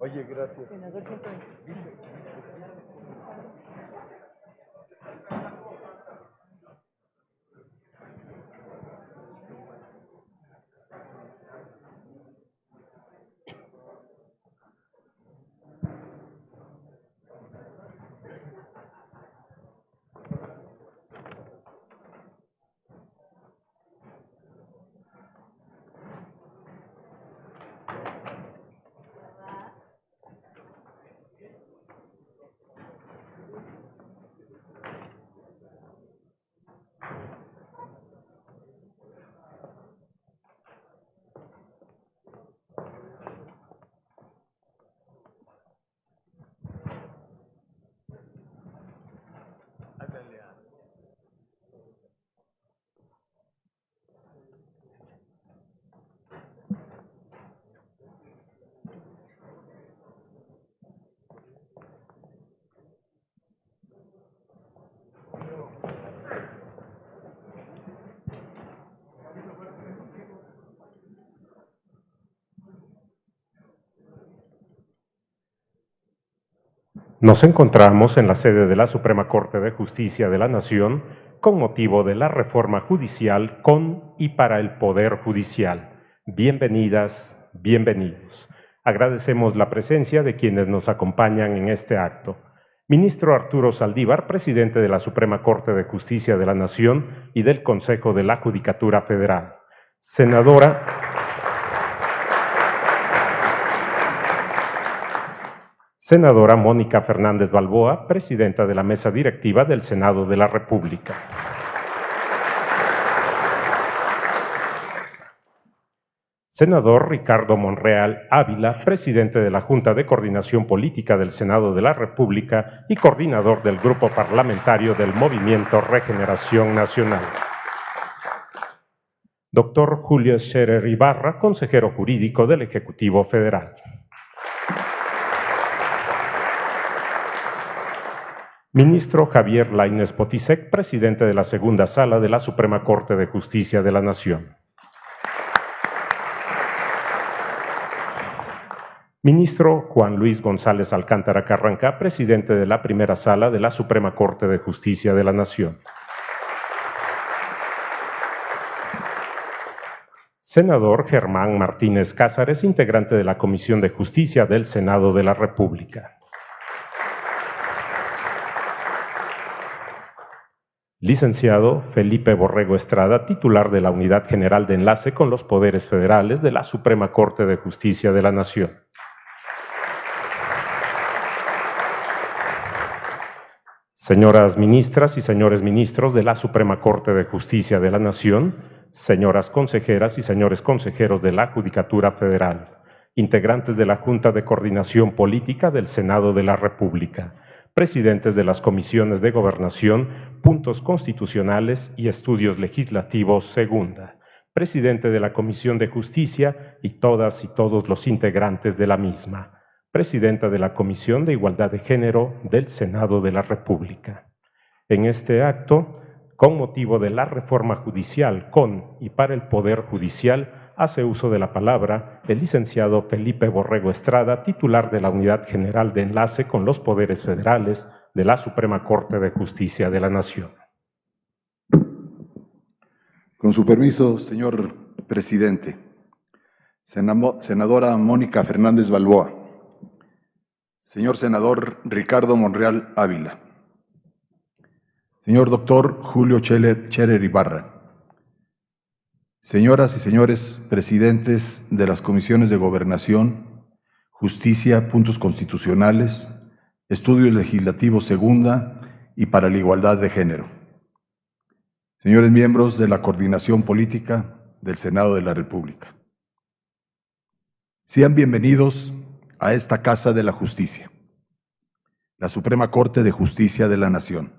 Oye, gracias. Senador 120. Nos encontramos en la sede de la Suprema Corte de Justicia de la Nación con motivo de la reforma judicial con y para el Poder Judicial. Bienvenidas, bienvenidos. Agradecemos la presencia de quienes nos acompañan en este acto. Ministro Arturo Saldívar, presidente de la Suprema Corte de Justicia de la Nación y del Consejo de la Judicatura Federal. Senadora Mónica Fernández Balboa, presidenta de la Mesa Directiva del Senado de la República. Senador Ricardo Monreal Ávila, presidente de la Junta de Coordinación Política del Senado de la República y coordinador del Grupo Parlamentario del Movimiento Regeneración Nacional. Doctor Julio Scherer Ibarra, consejero jurídico del Ejecutivo Federal. Ministro Javier Lainez Potisek, presidente de la Segunda Sala de la Suprema Corte de Justicia de la Nación. Ministro Juan Luis González Alcántara Carranca, presidente de la Primera Sala de la Suprema Corte de Justicia de la Nación. Senador Germán Martínez Cázares, integrante de la Comisión de Justicia del Senado de la República. Licenciado Felipe Borrego Estrada, titular de la Unidad General de Enlace con los Poderes Federales de la Suprema Corte de Justicia de la Nación. Señoras ministras y señores ministros de la Suprema Corte de Justicia de la Nación, señoras consejeras y señores consejeros de la Judicatura Federal, integrantes de la Junta de Coordinación Política del Senado de la República, presidentes de las comisiones de Gobernación, Puntos Constitucionales y Estudios Legislativos Segunda, presidente de la Comisión de Justicia y todas y todos los integrantes de la misma, presidenta de la Comisión de Igualdad de Género del Senado de la República. En este acto, con motivo de la reforma judicial con y para el Poder Judicial, hace uso de la palabra el licenciado Felipe Borrego Estrada, titular de la Unidad General de Enlace con los Poderes Federales de la Suprema Corte de Justicia de la Nación. Con su permiso, señor presidente. Senadora Mónica Fernández Balboa. Señor senador Ricardo Monreal Ávila. Señor doctor Julio Scherer Ibarra. Señoras y señores presidentes de las comisiones de Gobernación, Justicia, Puntos Constitucionales, Estudios Legislativos Segunda y para la Igualdad de Género. Señores miembros de la Coordinación Política del Senado de la República. Sean bienvenidos a esta Casa de la Justicia, la Suprema Corte de Justicia de la Nación.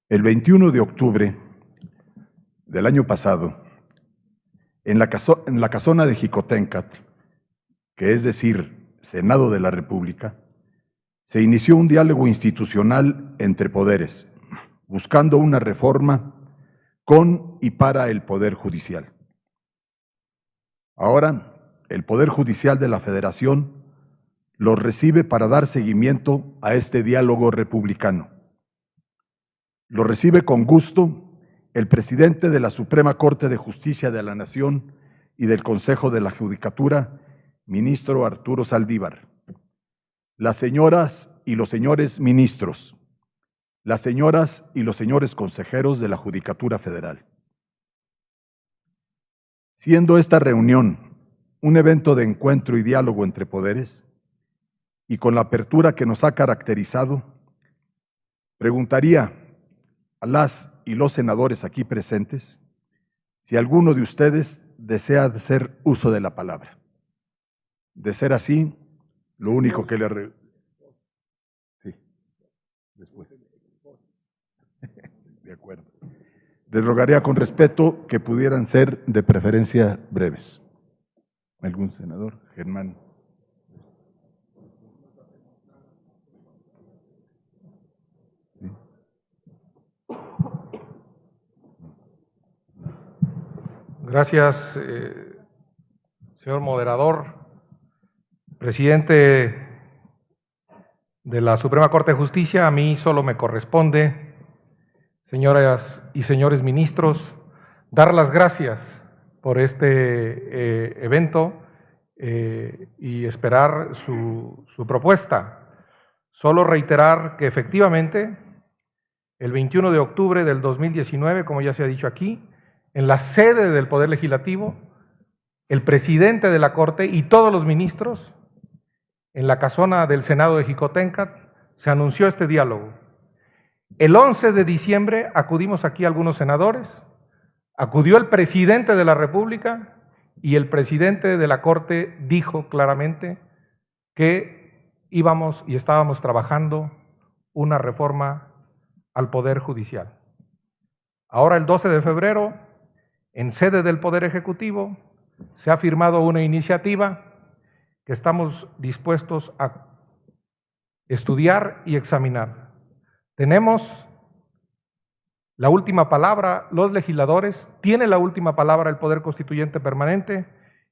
El 21 de octubre del año pasado, en la casona de Jicoténcatl, que es decir, Senado de la República, se inició un diálogo institucional entre poderes, buscando una reforma con y para el Poder Judicial. Ahora, el Poder Judicial de la Federación los recibe para dar seguimiento a este diálogo republicano. Lo recibe con gusto el presidente de la Suprema Corte de Justicia de la Nación y del Consejo de la Judicatura, ministro Arturo Saldívar. Las señoras y los señores ministros, las señoras y los señores consejeros de la Judicatura Federal. Siendo esta reunión un evento de encuentro y diálogo entre poderes, y con la apertura que nos ha caracterizado, preguntaría a las y los senadores aquí presentes si alguno de ustedes desea hacer uso de la palabra. De ser así, lo único que le... Sí, después. De acuerdo. Les rogaría con respeto que pudieran ser de preferencia breves. ¿Algún senador? Germán. Gracias, señor moderador, presidente de la Suprema Corte de Justicia. A mí solo me corresponde, señoras y señores ministros, dar las gracias por este evento y esperar su propuesta. Solo reiterar que efectivamente el 21 de octubre del 2019, como ya se ha dicho aquí, en la sede del Poder Legislativo, el presidente de la Corte y todos los ministros, en la casona del Senado de Jicotencat, se anunció este diálogo. El 11 de diciembre acudimos aquí algunos senadores, acudió el presidente de la República y el presidente de la Corte dijo claramente que íbamos y estábamos trabajando una reforma al Poder Judicial. Ahora, el 12 de febrero, en sede del Poder Ejecutivo, se ha firmado una iniciativa que estamos dispuestos a estudiar y examinar. Tenemos la última palabra, los legisladores, tiene la última palabra el Poder Constituyente Permanente,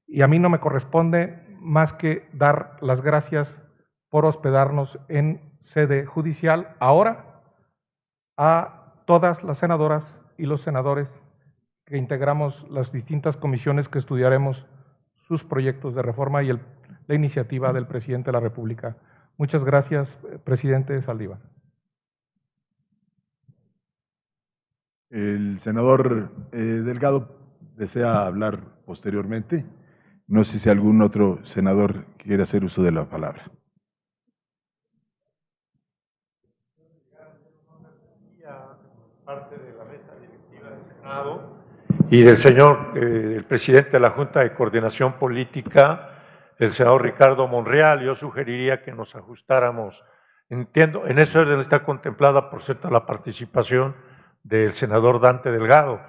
y a mí no me corresponde más que dar las gracias por hospedarnos en sede judicial ahora a todas las senadoras y los senadores que integramos las distintas comisiones que estudiaremos sus proyectos de reforma y la iniciativa del presidente de la República. Muchas gracias, presidente Saldívar. El senador Delgado desea hablar posteriormente. No sé si algún otro senador quiere hacer uso de la palabra. Parte de la mesa directiva del Senado y del señor, el presidente de la Junta de Coordinación Política, el senador Ricardo Monreal. Yo sugeriría que nos ajustáramos. Entiendo, en ese orden está contemplada, por cierto, la participación del senador Dante Delgado,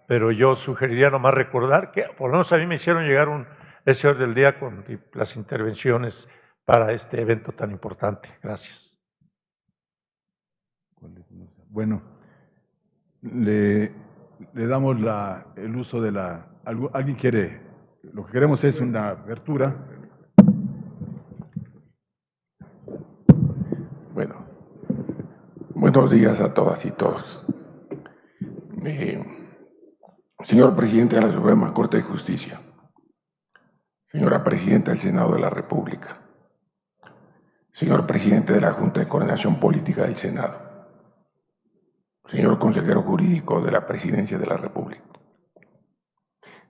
pero yo sugeriría nomás recordar que, por lo menos a mí me hicieron llegar ese orden del día con las intervenciones para este evento tan importante. Gracias. Bueno, le damos el uso de la... ¿Alguien quiere? Lo que queremos es una apertura. Bueno, buenos días a todas y todos. Señor presidente de la Suprema Corte de Justicia, señora presidenta del Senado de la República, señor presidente de la Junta de Coordinación Política del Senado, señor consejero jurídico de la Presidencia de la República.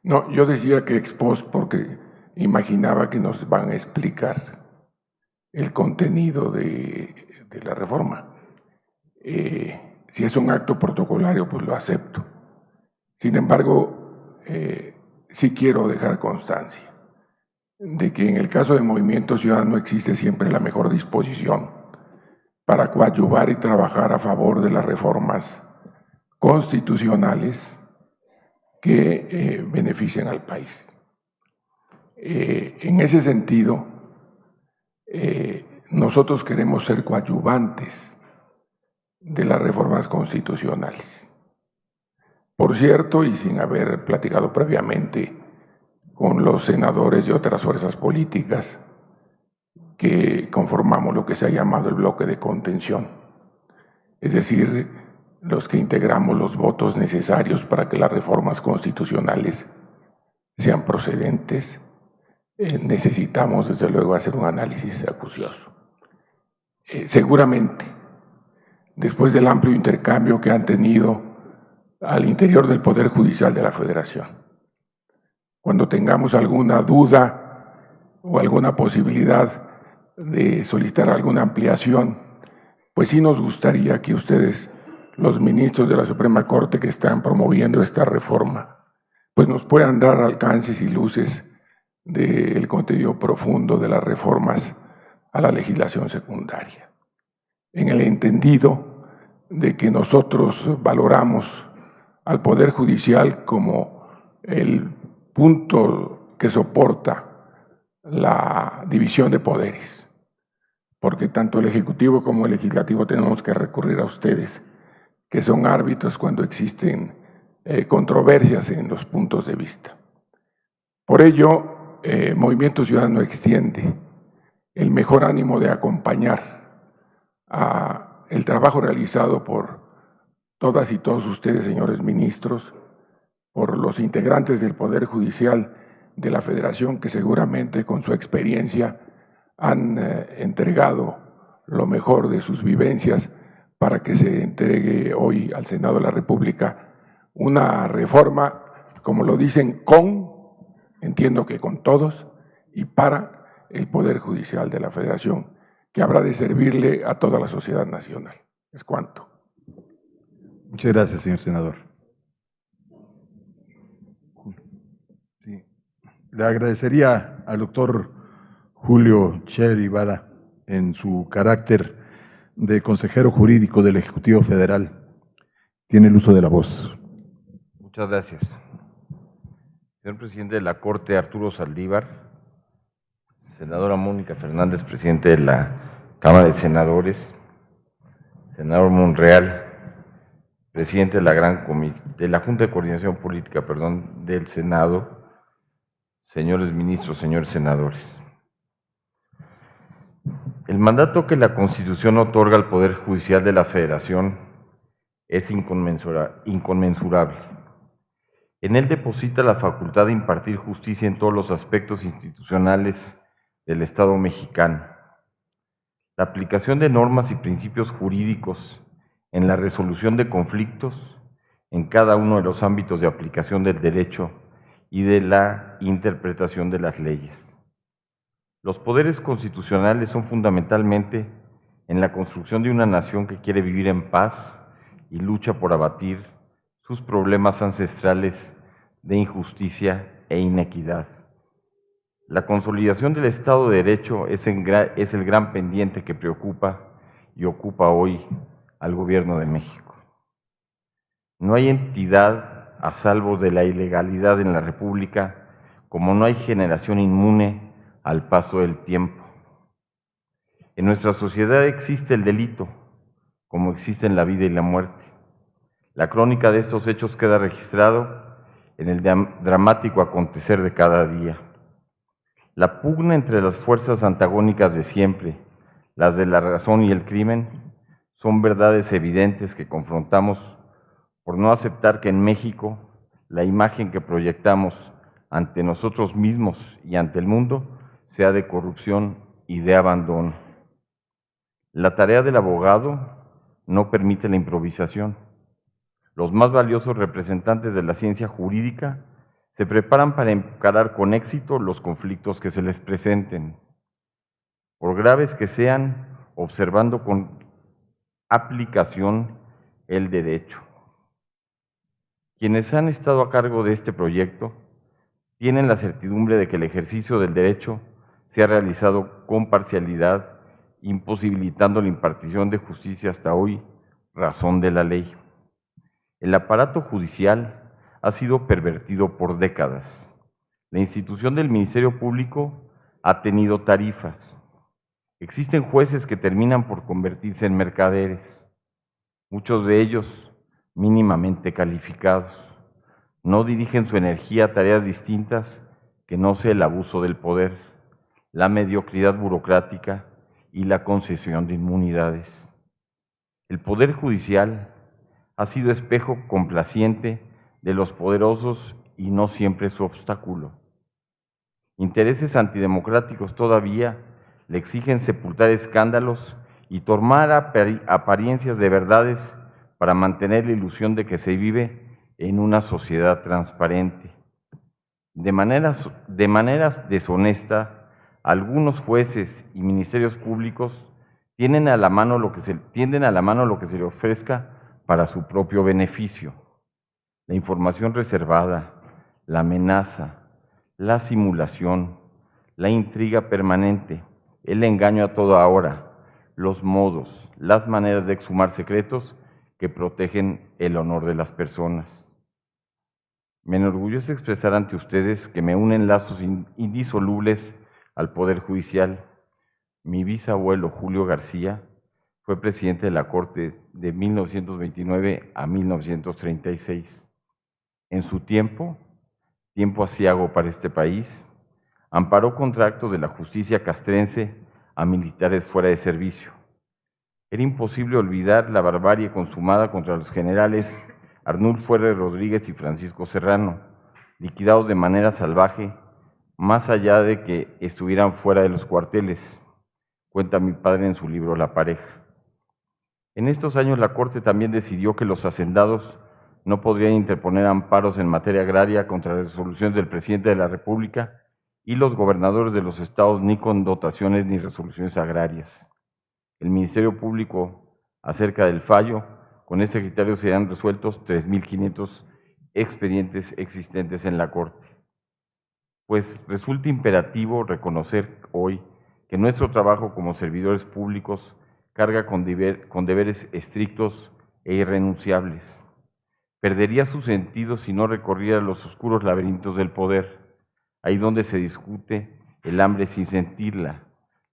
No, yo decía que ex post porque imaginaba que nos van a explicar el contenido de la reforma. Si es un acto protocolario, pues lo acepto. Sin embargo, sí quiero dejar constancia de que en el caso de Movimiento Ciudadano existe siempre la mejor disposición para coadyuvar y trabajar a favor de las reformas constitucionales que benefician al país. En ese sentido, nosotros queremos ser coadyuvantes de las reformas constitucionales. Por cierto, y sin haber platicado previamente con los senadores de otras fuerzas políticas, que conformamos lo que se ha llamado el bloque de contención, es decir, los que integramos los votos necesarios para que las reformas constitucionales sean procedentes. Necesitamos, desde luego, hacer un análisis acucioso. Seguramente, después del amplio intercambio que han tenido al interior del Poder Judicial de la Federación, cuando tengamos alguna duda o alguna posibilidad de solicitar alguna ampliación, pues sí nos gustaría que ustedes, los ministros de la Suprema Corte que están promoviendo esta reforma, pues nos puedan dar alcances y luces del contenido profundo de las reformas a la legislación secundaria, en el entendido de que nosotros valoramos al Poder Judicial como el punto que soporta la división de poderes, porque tanto el Ejecutivo como el Legislativo tenemos que recurrir a ustedes, que son árbitros cuando existen controversias en los puntos de vista. Por ello, Movimiento Ciudadano extiende el mejor ánimo de acompañar el trabajo realizado por todas y todos ustedes, señores ministros, por los integrantes del Poder Judicial de la Federación, que seguramente con su experiencia han entregado lo mejor de sus vivencias para que se entregue hoy al Senado de la República una reforma, como lo dicen, entiendo que con todos, y para el Poder Judicial de la Federación, que habrá de servirle a toda la sociedad nacional. Es cuanto. Muchas gracias, señor senador. Sí. Le agradecería al doctor Julio Cher Ibarra, en su carácter de consejero jurídico del Ejecutivo Federal. Tiene el uso de la voz. Muchas gracias. Señor presidente de la Corte, Arturo Saldívar, senadora Mónica Fernández, presidente de la Cámara de Senadores, senador Monreal, presidente de la Junta de Coordinación Política, del Senado, señores ministros, señores senadores. El mandato que la Constitución otorga al Poder Judicial de la Federación es inconmensurable. En él deposita la facultad de impartir justicia en todos los aspectos institucionales del Estado mexicano. La aplicación de normas y principios jurídicos en la resolución de conflictos en cada uno de los ámbitos de aplicación del derecho y de la interpretación de las leyes. Los poderes constitucionales son fundamentalmente en la construcción de una nación que quiere vivir en paz y lucha por abatir sus problemas ancestrales de injusticia e inequidad. La consolidación del Estado de Derecho es el gran pendiente que preocupa y ocupa hoy al Gobierno de México. No hay entidad a salvo de la ilegalidad en la República, como no hay generación inmune al paso del tiempo. En nuestra sociedad existe el delito, como existen la vida y la muerte. La crónica de estos hechos queda registrado en el dramático acontecer de cada día. La pugna entre las fuerzas antagónicas de siempre, las de la razón y el crimen, son verdades evidentes que confrontamos por no aceptar que en México la imagen que proyectamos ante nosotros mismos y ante el mundo sea de corrupción y de abandono. La tarea del abogado no permite la improvisación. Los más valiosos representantes de la ciencia jurídica se preparan para encarar con éxito los conflictos que se les presenten, por graves que sean, observando con aplicación el derecho. Quienes han estado a cargo de este proyecto tienen la certidumbre de que el ejercicio del derecho se ha realizado con parcialidad, imposibilitando la impartición de justicia hasta hoy, razón de la ley. El aparato judicial ha sido pervertido por décadas. La institución del Ministerio Público ha tenido tarifas. Existen jueces que terminan por convertirse en mercaderes, muchos de ellos mínimamente calificados. No dirigen su energía a tareas distintas que no sea el abuso del poder, la mediocridad burocrática y la concesión de inmunidades. El Poder Judicial ha sido espejo complaciente de los poderosos y no siempre su obstáculo. Intereses antidemocráticos todavía le exigen sepultar escándalos y tomar apariencias de verdades para mantener la ilusión de que se vive en una sociedad transparente. De manera deshonesta, algunos jueces y ministerios públicos tienden a la mano lo que se le ofrezca para su propio beneficio. La información reservada, la amenaza, la simulación, la intriga permanente, el engaño a toda hora, los modos, las maneras de exhumar secretos que protegen el honor de las personas. Me enorgullece expresar ante ustedes que me unen lazos indisolubles al Poder Judicial. Mi bisabuelo Julio García fue presidente de la Corte de 1929 a 1936. En su tiempo aciago para este país, amparó contra actos de la justicia castrense a militares fuera de servicio. Era imposible olvidar la barbarie consumada contra los generales Arnulfo R. Rodríguez y Francisco Serrano, liquidados de manera salvaje, más allá de que estuvieran fuera de los cuarteles, cuenta mi padre en su libro La Pareja. En estos años la Corte también decidió que los hacendados no podrían interponer amparos en materia agraria contra resoluciones del presidente de la República y los gobernadores de los estados, ni con dotaciones ni resoluciones agrarias. El Ministerio Público, acerca del fallo, con ese criterio serán resueltos 3.500 expedientes existentes en la Corte. Pues resulta imperativo reconocer hoy que nuestro trabajo como servidores públicos carga con deberes estrictos e irrenunciables. Perdería su sentido si no recorriera los oscuros laberintos del poder, ahí donde se discute el hambre sin sentirla,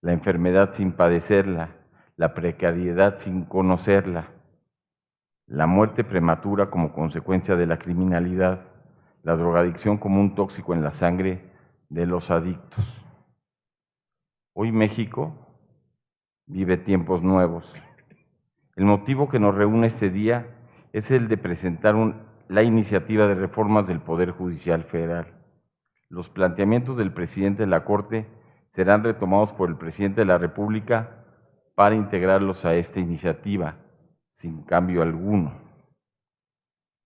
la enfermedad sin padecerla, la precariedad sin conocerla, la muerte prematura como consecuencia de la criminalidad, la drogadicción como un tóxico en la sangre de los adictos. Hoy México vive tiempos nuevos. El motivo que nos reúne este día es el de presentar la iniciativa de reformas del Poder Judicial Federal. Los planteamientos del presidente de la Corte serán retomados por el presidente de la República para integrarlos a esta iniciativa, sin cambio alguno,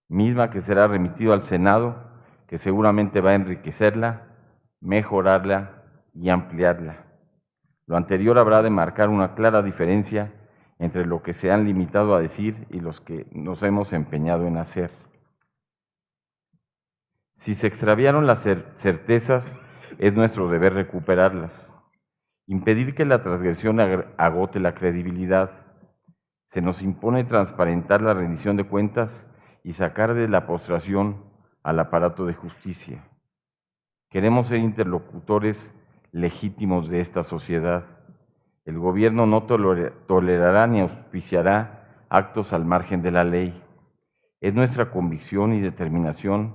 misma que será remitido al Senado, que seguramente va a enriquecerla, mejorarla y ampliarla. Lo anterior habrá de marcar una clara diferencia entre lo que se han limitado a decir y los que nos hemos empeñado en hacer. Si se extraviaron las certezas, es nuestro deber recuperarlas. Impedir que la transgresión agote la credibilidad. Se nos impone transparentar la rendición de cuentas y sacar de la postración al aparato de justicia. Queremos ser interlocutores legítimos de esta sociedad. El gobierno no tolerará ni auspiciará actos al margen de la ley. Es nuestra convicción y determinación.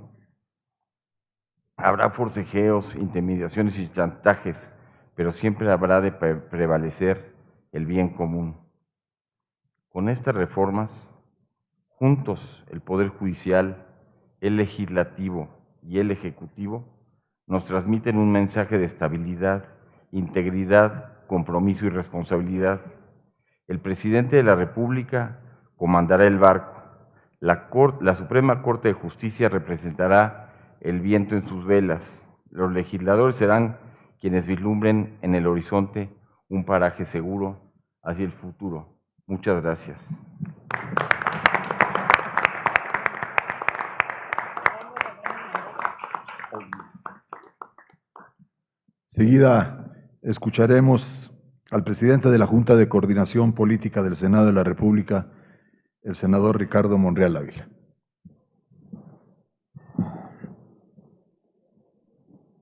Habrá forcejeos, intimidaciones y chantajes, pero siempre habrá de prevalecer el bien común. Con estas reformas, juntos el Poder Judicial, el Legislativo y el Ejecutivo nos transmiten un mensaje de estabilidad, integridad, compromiso y responsabilidad. El presidente de la República comandará el barco. La Suprema Corte de Justicia representará el viento en sus velas. Los legisladores serán quienes vislumbren en el horizonte un paraje seguro hacia el futuro. Muchas gracias. Enseguida escucharemos al presidente de la Junta de Coordinación Política del Senado de la República, el senador Ricardo Monreal Ávila.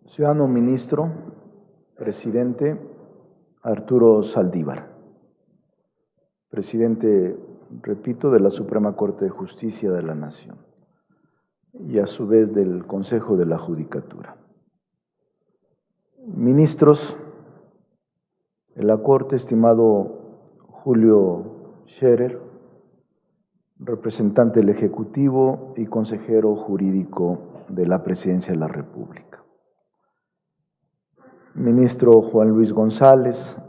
Ciudadano Ministro, Presidente Arturo Saldívar. Presidente, repito, de la Suprema Corte de Justicia de la Nación y a su vez del Consejo de la Judicatura. Ministros, de la Corte, estimado Julio Scherer, representante del Ejecutivo y consejero jurídico de la Presidencia de la República. Ministro Juan Luis González,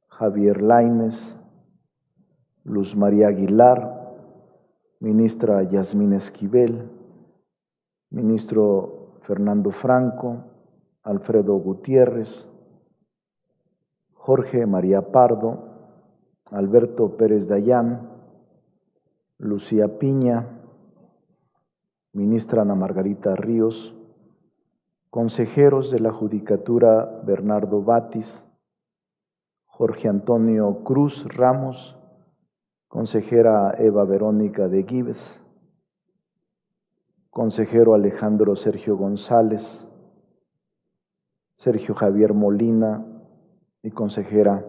Javier Lainez, Luz María Aguilar, ministra Yasmín Esquivel, ministro Fernando Franco, Alfredo Gutiérrez, Jorge María Pardo, Alberto Pérez Dayán, Lucía Piña, ministra Ana Margarita Ríos, consejeros de la Judicatura Bernardo Batis, Jorge Antonio Cruz Ramos, consejera Eva Verónica de Gives, consejero Alejandro Sergio González, Sergio Javier Molina y consejera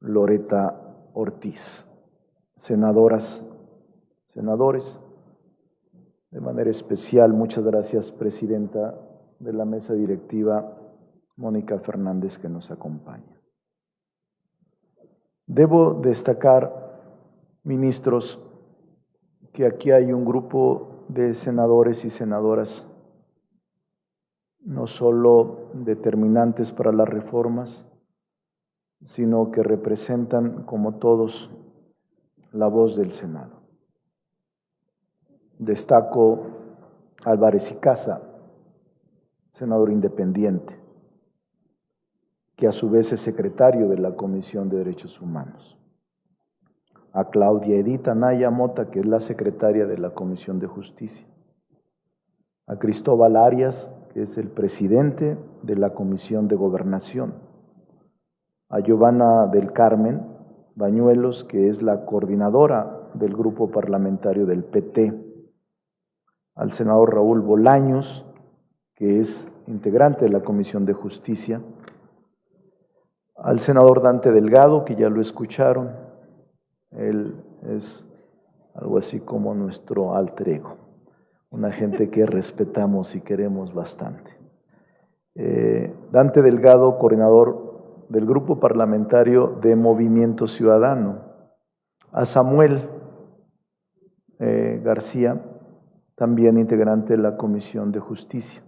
Loreta Ortiz. Senadoras, senadores, de manera especial, muchas gracias, presidenta de la mesa directiva, Mónica Fernández, que nos acompaña. Debo destacar, ministros, que aquí hay un grupo de senadores y senadoras no solo determinantes para las reformas, sino que representan, como todos, la voz del Senado. Destaco Álvarez y Casa, senador independiente, que a su vez es secretario de la Comisión de Derechos Humanos. A Claudia Edith Anaya Mota, que es la secretaria de la Comisión de Justicia. A Cristóbal Arias, que es el presidente de la Comisión de Gobernación. A Giovanna del Carmen Bañuelos, que es la coordinadora del grupo parlamentario del PT. Al senador Raúl Bolaños, que es integrante de la Comisión de Justicia. Al senador Dante Delgado, que ya lo escucharon, él es algo así como nuestro alter ego, una gente que respetamos y queremos bastante. Dante Delgado, coordinador del Grupo Parlamentario de Movimiento Ciudadano. A Samuel García, también integrante de la Comisión de Justicia.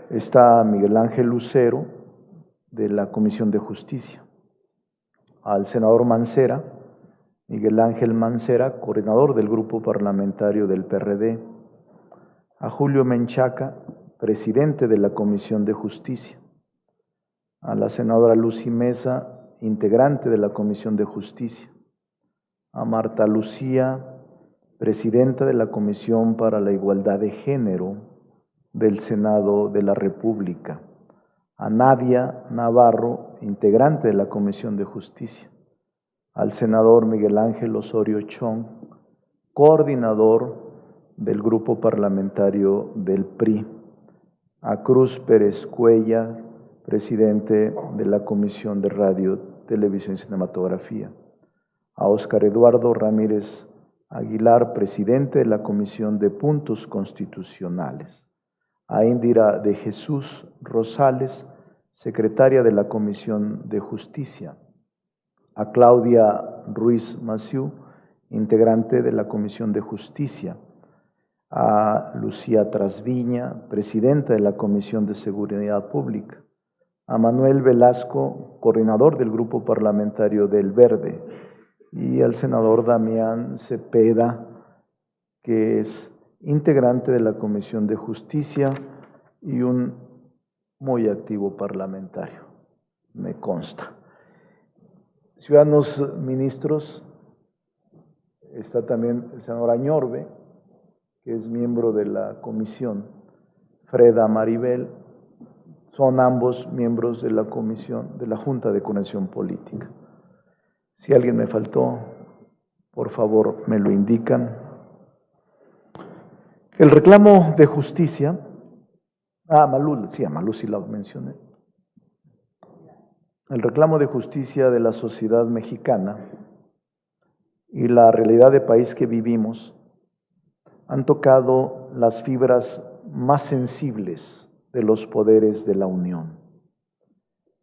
Está Miguel Ángel Lucero, de la Comisión de Justicia. Al senador Mancera, Miguel Ángel Mancera, coordinador del Grupo Parlamentario del PRD. A Julio Menchaca, presidente de la Comisión de Justicia. A la senadora Lucy Mesa, integrante de la Comisión de Justicia. A Marta Lucía, presidenta de la Comisión para la Igualdad de Género del Senado de la República. A Nadia Navarro, integrante de la Comisión de Justicia. Al senador Miguel Ángel Osorio Chong, coordinador del Grupo Parlamentario del PRI. A Cruz Pérez Cuellar, presidente de la Comisión de Radio, Televisión y Cinematografía. A Óscar Eduardo Ramírez Aguilar, presidente de la Comisión de Puntos Constitucionales. A Indira de Jesús Rosales, secretaria de la Comisión de Justicia. A Claudia Ruiz Massieu, integrante de la Comisión de Justicia. A Lucía Trasviña, presidenta de la Comisión de Seguridad Pública. A Manuel Velasco, coordinador del Grupo Parlamentario del Verde. Y al senador Damián Cepeda, que es integrante de la Comisión de Justicia y un muy activo parlamentario, me consta. Ciudadanos ministros, está también el senador Añorbe, que es miembro de la comisión, Freda Maribel, son ambos miembros de la comisión, de la Junta de Coordinación Política. Si alguien me faltó, por favor me lo indican. El reclamo de justicia, a Malú sí la mencioné. El reclamo de justicia de la sociedad mexicana y la realidad de país que vivimos han tocado las fibras más sensibles de los poderes de la Unión.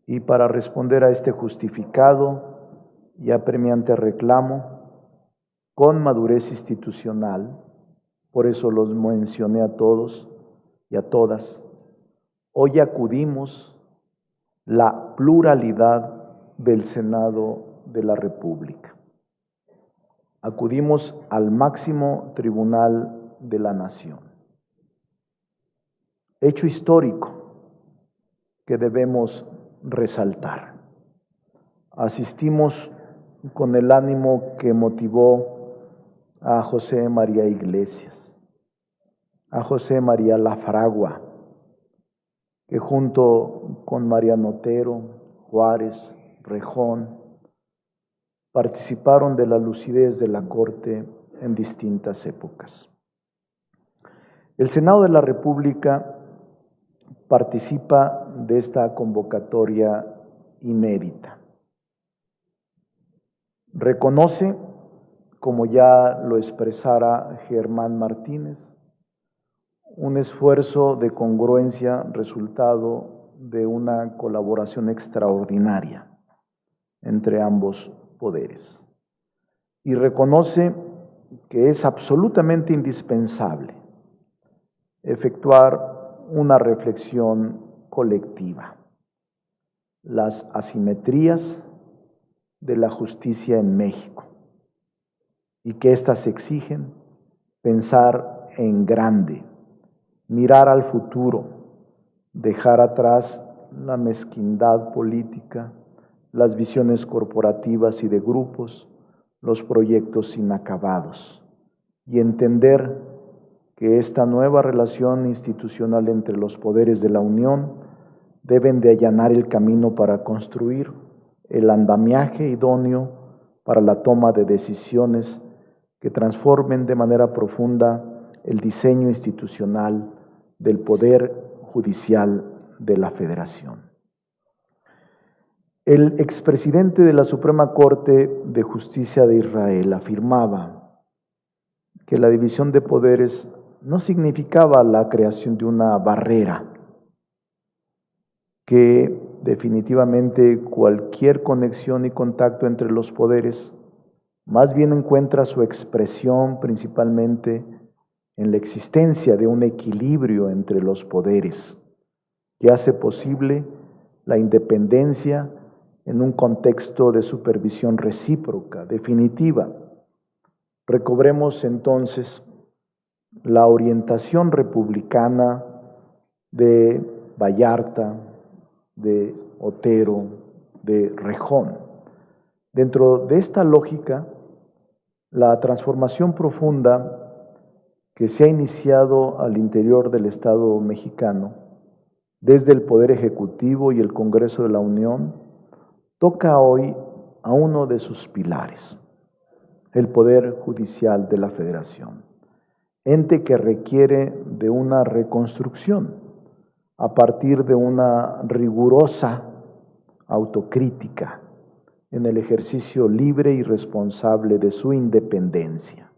y para responder a este justificado y apremiante reclamo, con madurez institucional, por eso los mencioné a todos y a todas, hoy acudimos la pluralidad del Senado de la República. Acudimos al máximo tribunal de la nación. Hecho histórico que debemos resaltar. Asistimos con el ánimo que motivó a José María Iglesias, a José María Lafragua, que junto con Mariano Otero, Juárez, Rejón, participaron de la lucidez de la Corte en distintas épocas. El Senado de la República participa de esta convocatoria inédita. Reconoce, como ya lo expresara Germán Martínez, un esfuerzo de congruencia resultado de una colaboración extraordinaria entre ambos poderes. Y reconoce que es absolutamente indispensable efectuar una reflexión colectiva. Las asimetrías de la justicia en México y que éstas exigen pensar en grande, mirar al futuro, dejar atrás la mezquindad política, las visiones corporativas y de grupos, los proyectos inacabados y entender que esta nueva relación institucional entre los poderes de la Unión deben de allanar el camino para construir el andamiaje idóneo para la toma de decisiones que transformen de manera profunda el diseño institucional del Poder Judicial de la Federación. El expresidente de la Suprema Corte de Justicia de Israel afirmaba que la división de poderes no significaba la creación de una barrera, que definitivamente cualquier conexión y contacto entre los poderes más bien encuentra su expresión principalmente en la existencia de un equilibrio entre los poderes, que hace posible la independencia en un contexto de supervisión recíproca, definitiva. Recobremos entonces la orientación republicana de Vallarta, de Otero, de Rejón. Dentro de esta lógica, la transformación profunda que se ha iniciado al interior del Estado mexicano, desde el Poder Ejecutivo y el Congreso de la Unión, toca hoy a uno de sus pilares, el Poder Judicial de la Federación, ente que requiere de una reconstrucción a partir de una rigurosa autocrítica en el ejercicio libre y responsable de su independencia.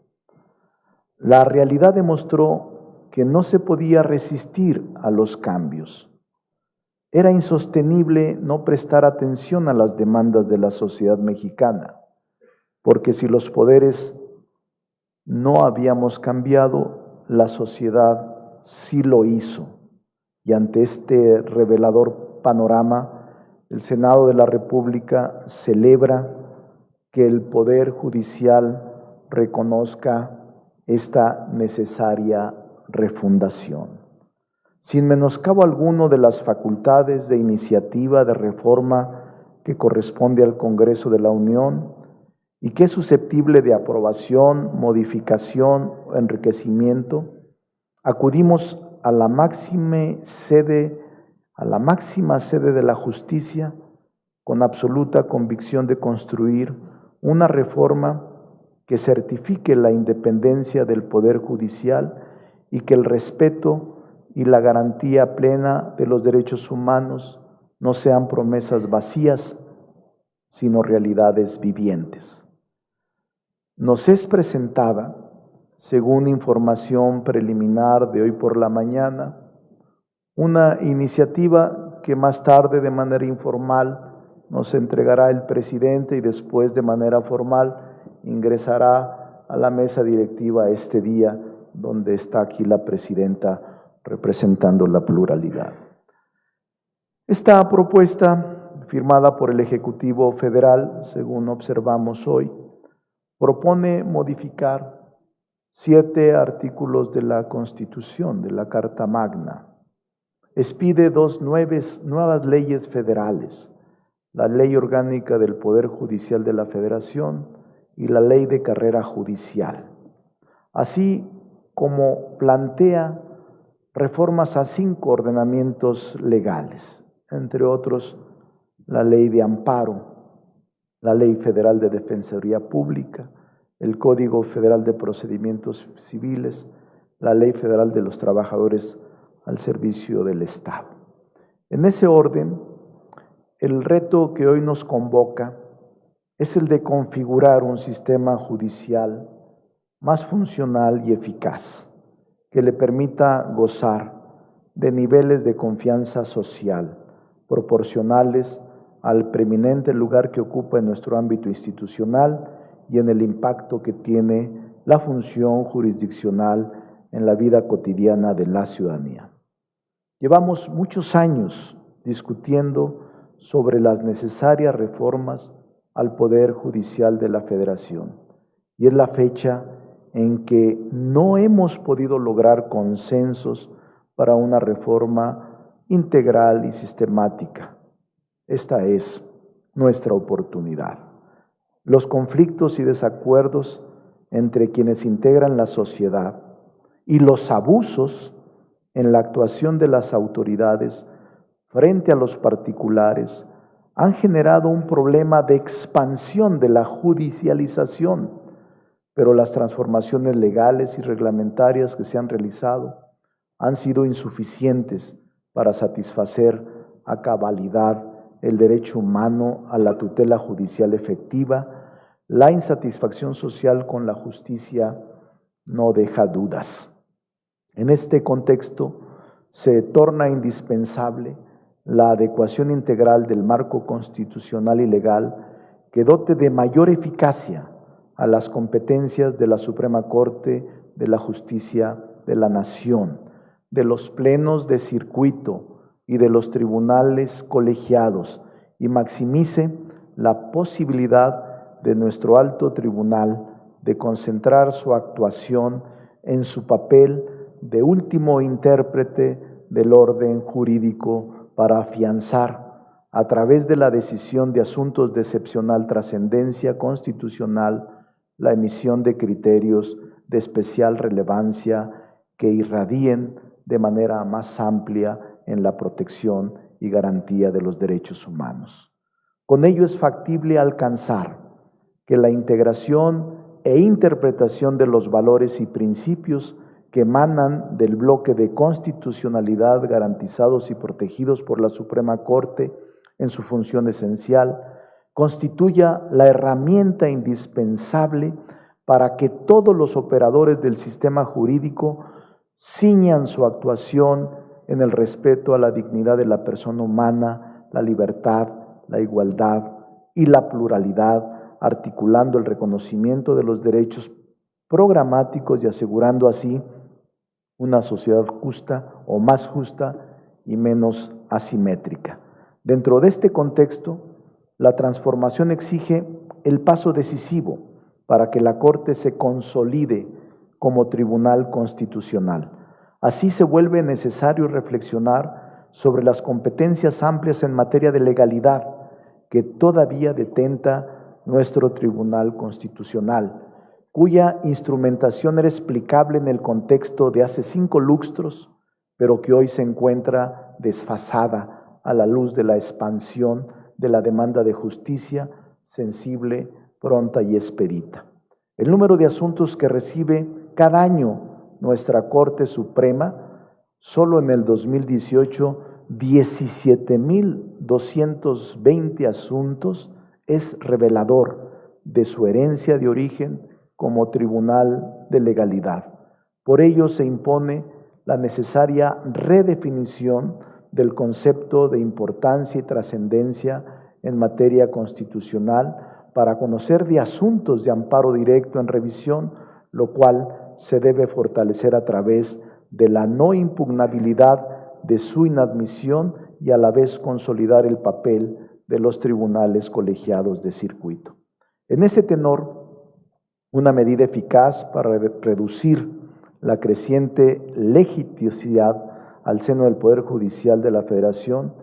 La realidad demostró que no se podía resistir a los cambios. Era insostenible no prestar atención a las demandas de la sociedad mexicana, porque si los poderes no habíamos cambiado, la sociedad sí lo hizo. Y ante este revelador panorama, el Senado de la República celebra que el Poder Judicial reconozca esta necesaria refundación. Sin menoscabo alguno de las facultades de iniciativa de reforma que corresponde al Congreso de la Unión y que es susceptible de aprobación, modificación o enriquecimiento, acudimos a la máxima sede de la justicia con absoluta convicción de construir una reforma que certifique la independencia del Poder Judicial y que el respeto y la garantía plena de los derechos humanos no sean promesas vacías, sino realidades vivientes. Nos es presentada, según información preliminar de hoy por la mañana, una iniciativa que más tarde de manera informal nos entregará el presidente y después de manera formal ingresará a la mesa directiva este día, donde está aquí la presidenta representando la pluralidad. Esta propuesta, firmada por el Ejecutivo Federal, según observamos hoy, propone modificar 7 artículos de la Constitución, de la Carta Magna. Expide 2 nuevas leyes federales, la Ley Orgánica del Poder Judicial de la Federación y la Ley de Carrera Judicial, así como plantea reformas a 5 ordenamientos legales, entre otros la Ley de Amparo, la Ley Federal de Defensoría Pública, el Código Federal de Procedimientos Civiles, la Ley Federal de los Trabajadores al Servicio del Estado. En ese orden, el reto que hoy nos convoca es el de configurar un sistema judicial más funcional y eficaz, que le permita gozar de niveles de confianza social proporcionales al preeminente lugar que ocupa en nuestro ámbito institucional y en el impacto que tiene la función jurisdiccional en la vida cotidiana de la ciudadanía. Llevamos muchos años discutiendo sobre las necesarias reformas al Poder Judicial de la Federación y es la fecha en que no hemos podido lograr consensos para una reforma integral y sistemática. Esta es nuestra oportunidad. Los conflictos y desacuerdos entre quienes integran la sociedad y los abusos en la actuación de las autoridades frente a los particulares han generado un problema de expansión de la judicialización, pero las transformaciones legales y reglamentarias que se han realizado han sido insuficientes para satisfacer a cabalidad el derecho humano a la tutela judicial efectiva. La insatisfacción social con la justicia no deja dudas. En este contexto, se torna indispensable la adecuación integral del marco constitucional y legal que dote de mayor eficacia a las competencias de la Suprema Corte de la Justicia de la Nación, de los plenos de circuito y de los tribunales colegiados, y maximice la posibilidad de nuestro alto tribunal de concentrar su actuación en su papel de último intérprete del orden jurídico para afianzar, a través de la decisión de asuntos de excepcional trascendencia constitucional, la emisión de criterios de especial relevancia que irradien de manera más amplia en la protección y garantía de los derechos humanos. Con ello es factible alcanzar que la integración e interpretación de los valores y principios que emanan del bloque de constitucionalidad garantizados y protegidos por la Suprema Corte en su función esencial, constituya la herramienta indispensable para que todos los operadores del sistema jurídico ciñan su actuación en el respeto a la dignidad de la persona humana, la libertad, la igualdad y la pluralidad, articulando el reconocimiento de los derechos programáticos y asegurando así una sociedad justa o más justa y menos asimétrica. Dentro de este contexto, la transformación exige el paso decisivo para que la Corte se consolide como tribunal constitucional. Así se vuelve necesario reflexionar sobre las competencias amplias en materia de legalidad que todavía detenta nuestro Tribunal Constitucional, cuya instrumentación era explicable en el contexto de hace 5 lustros, pero que hoy se encuentra desfasada a la luz de la expansión de la demanda de justicia sensible, pronta y expedita. El número de asuntos que recibe cada año nuestra Corte Suprema, solo en el 2018, 17,220 asuntos, es revelador de su herencia de origen como tribunal de legalidad. Por ello se impone la necesaria redefinición del concepto de importancia y trascendencia en materia constitucional para conocer de asuntos de amparo directo en revisión, lo cual se debe fortalecer a través de la no impugnabilidad de su inadmisión y a la vez consolidar el papel de los tribunales colegiados de circuito. En ese tenor, una medida eficaz para reducir la creciente legitimidad al seno del Poder Judicial de la Federación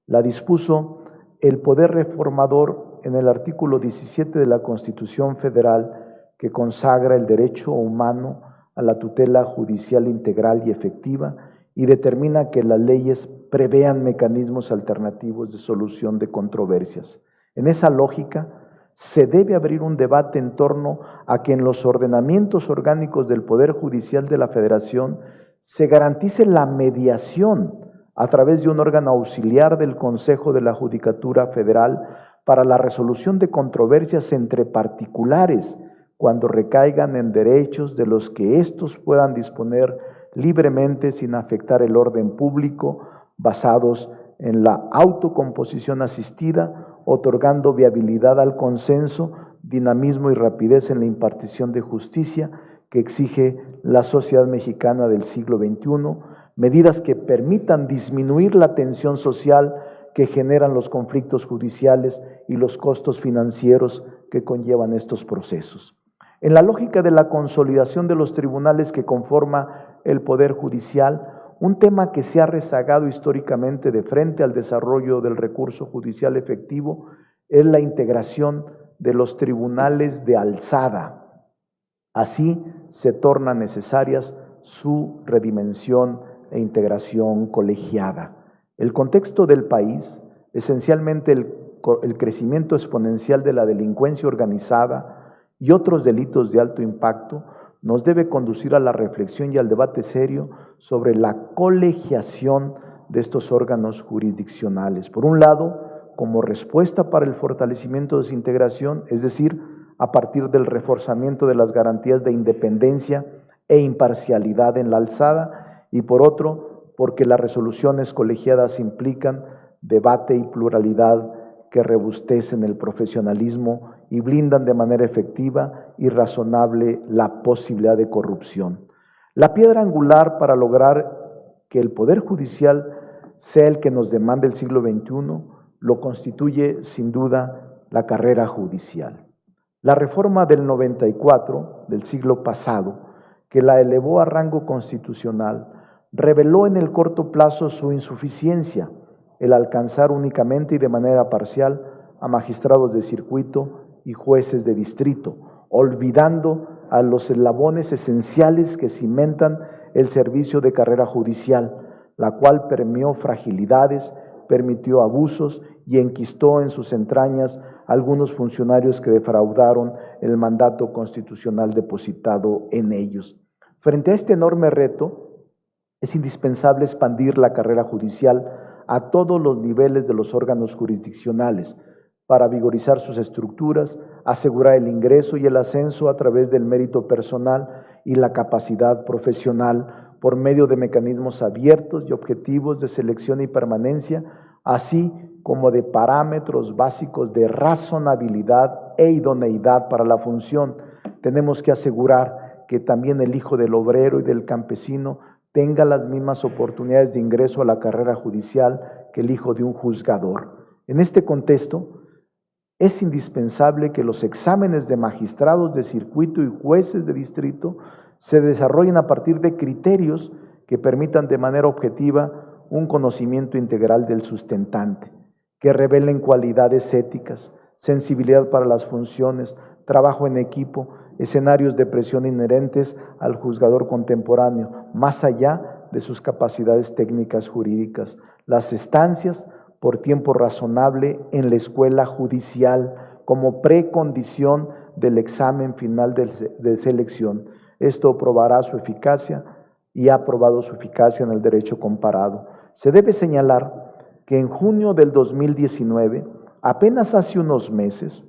la dispuso el Poder Reformador en el artículo 17 de la Constitución Federal, que consagra el derecho humano a la tutela judicial integral y efectiva y determina que las leyes prevean mecanismos alternativos de solución de controversias. En esa lógica, se debe abrir un debate en torno a que en los ordenamientos orgánicos del Poder Judicial de la Federación se garantice la mediación a través de un órgano auxiliar del Consejo de la Judicatura Federal para la resolución de controversias entre particulares cuando recaigan en derechos de los que éstos puedan disponer libremente sin afectar el orden público, basados en la autocomposición asistida, otorgando viabilidad al consenso, dinamismo y rapidez en la impartición de justicia que exige la sociedad mexicana del siglo XXI, medidas que permitan disminuir la tensión social que generan los conflictos judiciales y los costos financieros que conllevan estos procesos. En la lógica de la consolidación de los tribunales que conforma el Poder Judicial, un tema que se ha rezagado históricamente de frente al desarrollo del recurso judicial efectivo es la integración de los tribunales de alzada. Así se torna necesarias su redimensión e integración colegiada. El contexto del país, esencialmente el crecimiento exponencial de la delincuencia organizada y otros delitos de alto impacto, nos debe conducir a la reflexión y al debate serio sobre la colegiación de estos órganos jurisdiccionales. Por un lado, como respuesta para el fortalecimiento de su integración, es decir, a partir del reforzamiento de las garantías de independencia e imparcialidad en la alzada, y por otro, porque las resoluciones colegiadas implican debate y pluralidad que rebustecen el profesionalismo y blindan de manera efectiva y razonable la posibilidad de corrupción. La piedra angular para lograr que el Poder Judicial sea el que nos demanda el siglo XXI lo constituye sin duda la carrera judicial. La reforma del 94 del siglo pasado, que la elevó a rango constitucional, reveló en el corto plazo su insuficiencia, el alcanzar únicamente y de manera parcial a magistrados de circuito y jueces de distrito, olvidando a los eslabones esenciales que cimentan el servicio de carrera judicial, la cual permeó fragilidades, permitió abusos y enquistó en sus entrañas algunos funcionarios que defraudaron el mandato constitucional depositado en ellos. Frente a este enorme reto, es indispensable expandir la carrera judicial a todos los niveles de los órganos jurisdiccionales para vigorizar sus estructuras, asegurar el ingreso y el ascenso a través del mérito personal y la capacidad profesional por medio de mecanismos abiertos y objetivos de selección y permanencia, así como de parámetros básicos de razonabilidad e idoneidad para la función. Tenemos que asegurar que también el hijo del obrero y del campesino tenga las mismas oportunidades de ingreso a la carrera judicial que el hijo de un juzgador. En este contexto, es indispensable que los exámenes de magistrados de circuito y jueces de distrito se desarrollen a partir de criterios que permitan de manera objetiva un conocimiento integral del sustentante, que revelen cualidades éticas, sensibilidad para las funciones, trabajo en equipo, escenarios de presión inherentes al juzgador contemporáneo, más allá de sus capacidades técnicas jurídicas, las estancias por tiempo razonable en la escuela judicial como precondición del examen final de selección. Esto probará su eficacia y ha probado su eficacia en el derecho comparado. Se debe señalar que en junio del 2019, apenas hace unos meses,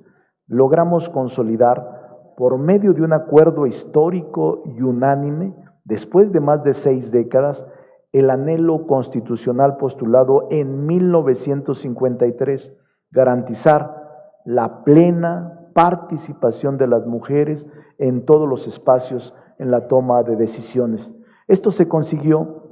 logramos consolidar por medio de un acuerdo histórico y unánime, después de más de 6 décadas, el anhelo constitucional postulado en 1953, garantizar la plena participación de las mujeres en todos los espacios en la toma de decisiones. Esto se consiguió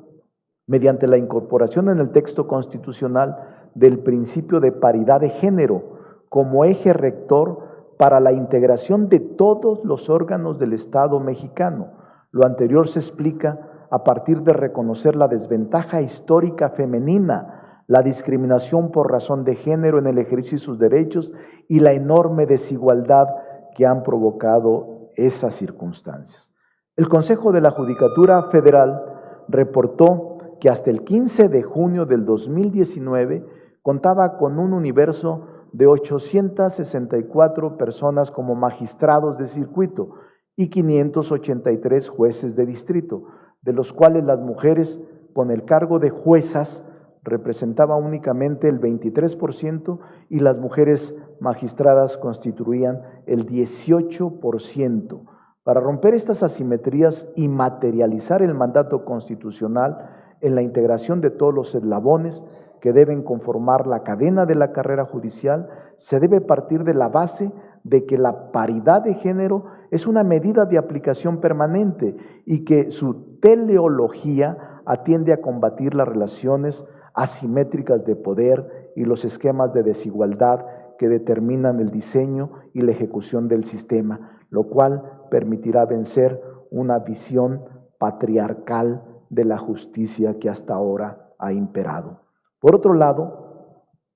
mediante la incorporación en el texto constitucional del principio de paridad de género como eje rector para la integración de todos los órganos del Estado mexicano. Lo anterior se explica a partir de reconocer la desventaja histórica femenina, la discriminación por razón de género en el ejercicio de sus derechos y la enorme desigualdad que han provocado esas circunstancias. El Consejo de la Judicatura Federal reportó que hasta el 15 de junio del 2019 contaba con un universo de 864 personas como magistrados de circuito y 583 jueces de distrito, de los cuales las mujeres con el cargo de juezas representaban únicamente el 23% y las mujeres magistradas constituían el 18%. Para romper estas asimetrías y materializar el mandato constitucional en la integración de todos los eslabones que deben conformar la cadena de la carrera judicial, se debe partir de la base de que la paridad de género es una medida de aplicación permanente y que su teleología atiende a combatir las relaciones asimétricas de poder y los esquemas de desigualdad que determinan el diseño y la ejecución del sistema, lo cual permitirá vencer una visión patriarcal de la justicia que hasta ahora ha imperado. Por otro lado,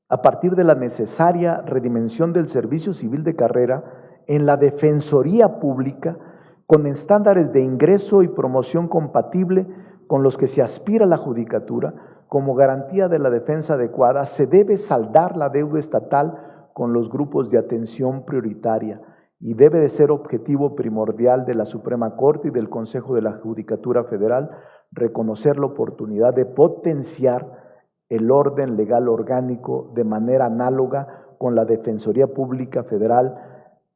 a partir de la necesaria redimensión del servicio civil de carrera en la Defensoría Pública, con estándares de ingreso y promoción compatible con los que se aspira a la judicatura, como garantía de la defensa adecuada, se debe saldar la deuda estatal con los grupos de atención prioritaria y debe de ser objetivo primordial de la Suprema Corte y del Consejo de la Judicatura Federal reconocer la oportunidad de potenciar el orden legal orgánico de manera análoga con la Defensoría Pública Federal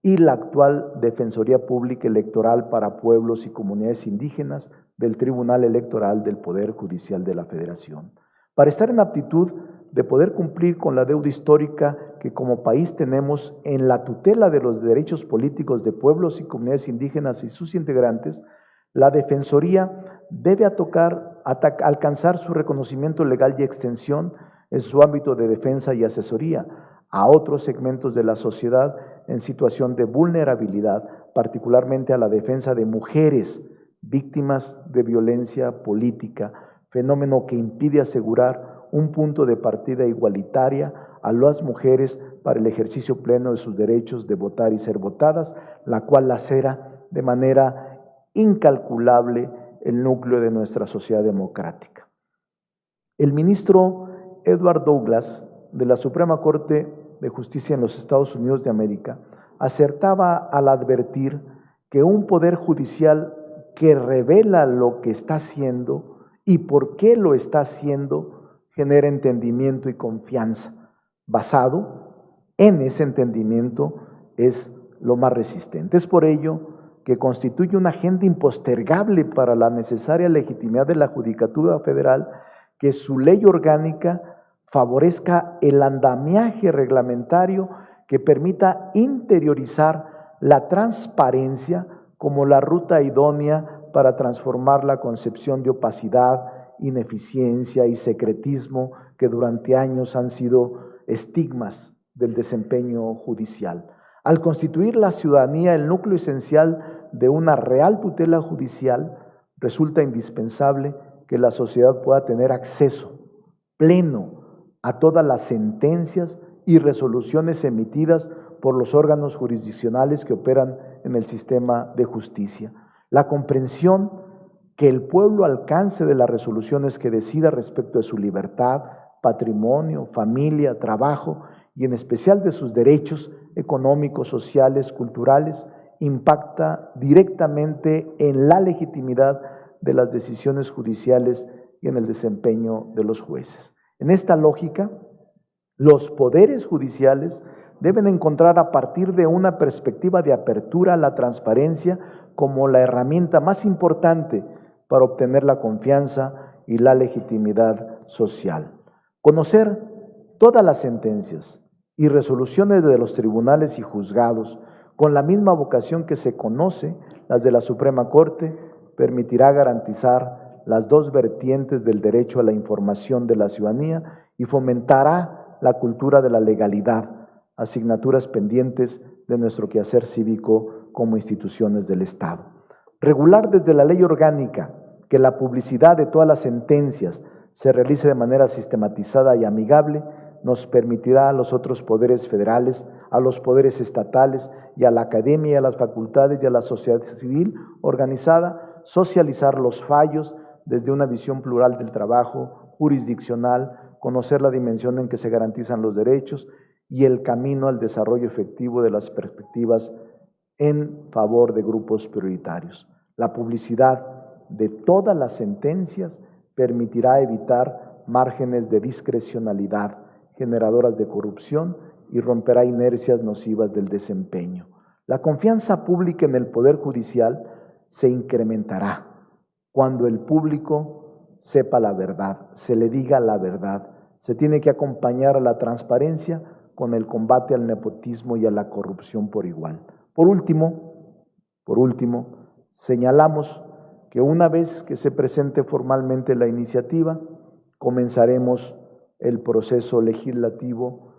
y la actual Defensoría Pública Electoral para Pueblos y Comunidades Indígenas del Tribunal Electoral del Poder Judicial de la Federación. Para estar en aptitud de poder cumplir con la deuda histórica que como país tenemos en la tutela de los derechos políticos de pueblos y comunidades indígenas y sus integrantes, la Defensoría debe alcanzar su reconocimiento legal y extensión en su ámbito de defensa y asesoría a otros segmentos de la sociedad en situación de vulnerabilidad, particularmente a la defensa de mujeres víctimas de violencia política, fenómeno que impide asegurar un punto de partida igualitaria a las mujeres para el ejercicio pleno de sus derechos de votar y ser votadas, la cual lacera de manera incalculable el núcleo de nuestra sociedad democrática. El ministro Edward Douglas de la Suprema Corte de Justicia en los Estados Unidos de América acertaba al advertir que un poder judicial que revela lo que está haciendo y por qué lo está haciendo genera entendimiento y confianza. Basado en ese entendimiento es lo más resistente. Es por ello que constituye una agenda impostergable para la necesaria legitimidad de la Judicatura Federal, que su ley orgánica favorezca el andamiaje reglamentario que permita interiorizar la transparencia como la ruta idónea para transformar la concepción de opacidad, ineficiencia y secretismo que durante años han sido estigmas del desempeño judicial. Al constituir la ciudadanía el núcleo esencial de una real tutela judicial, resulta indispensable que la sociedad pueda tener acceso pleno a todas las sentencias y resoluciones emitidas por los órganos jurisdiccionales que operan en el sistema de justicia. La comprensión que el pueblo alcance de las resoluciones que decida respecto de su libertad, patrimonio, familia, trabajo y en especial de sus derechos económicos, sociales, culturales, impacta directamente en la legitimidad de las decisiones judiciales y en el desempeño de los jueces. En esta lógica, los poderes judiciales deben encontrar a partir de una perspectiva de apertura la transparencia como la herramienta más importante para obtener la confianza y la legitimidad social. Conocer todas las sentencias y resoluciones de los tribunales y juzgados con la misma vocación que se conoce las de la Suprema Corte permitirá garantizar las dos vertientes del derecho a la información de la ciudadanía y fomentará la cultura de la legalidad, asignaturas pendientes de nuestro quehacer cívico como instituciones del Estado. Regular desde la ley orgánica que la publicidad de todas las sentencias se realice de manera sistematizada y amigable nos permitirá a los otros poderes federales, a los poderes estatales y a la academia y a las facultades y a la sociedad civil organizada socializar los fallos desde una visión plural del trabajo jurisdiccional, conocer la dimensión en que se garantizan los derechos y el camino al desarrollo efectivo de las perspectivas en favor de grupos prioritarios. La publicidad de todas las sentencias permitirá evitar márgenes de discrecionalidad generadoras de corrupción y romperá inercias nocivas del desempeño. La confianza pública en el Poder Judicial se incrementará cuando el público sepa la verdad, se le diga la verdad. Se tiene que acompañar a la transparencia con el combate al nepotismo y a la corrupción por igual. Por último, señalamos que una vez que se presente formalmente la iniciativa, comenzaremos el proceso legislativo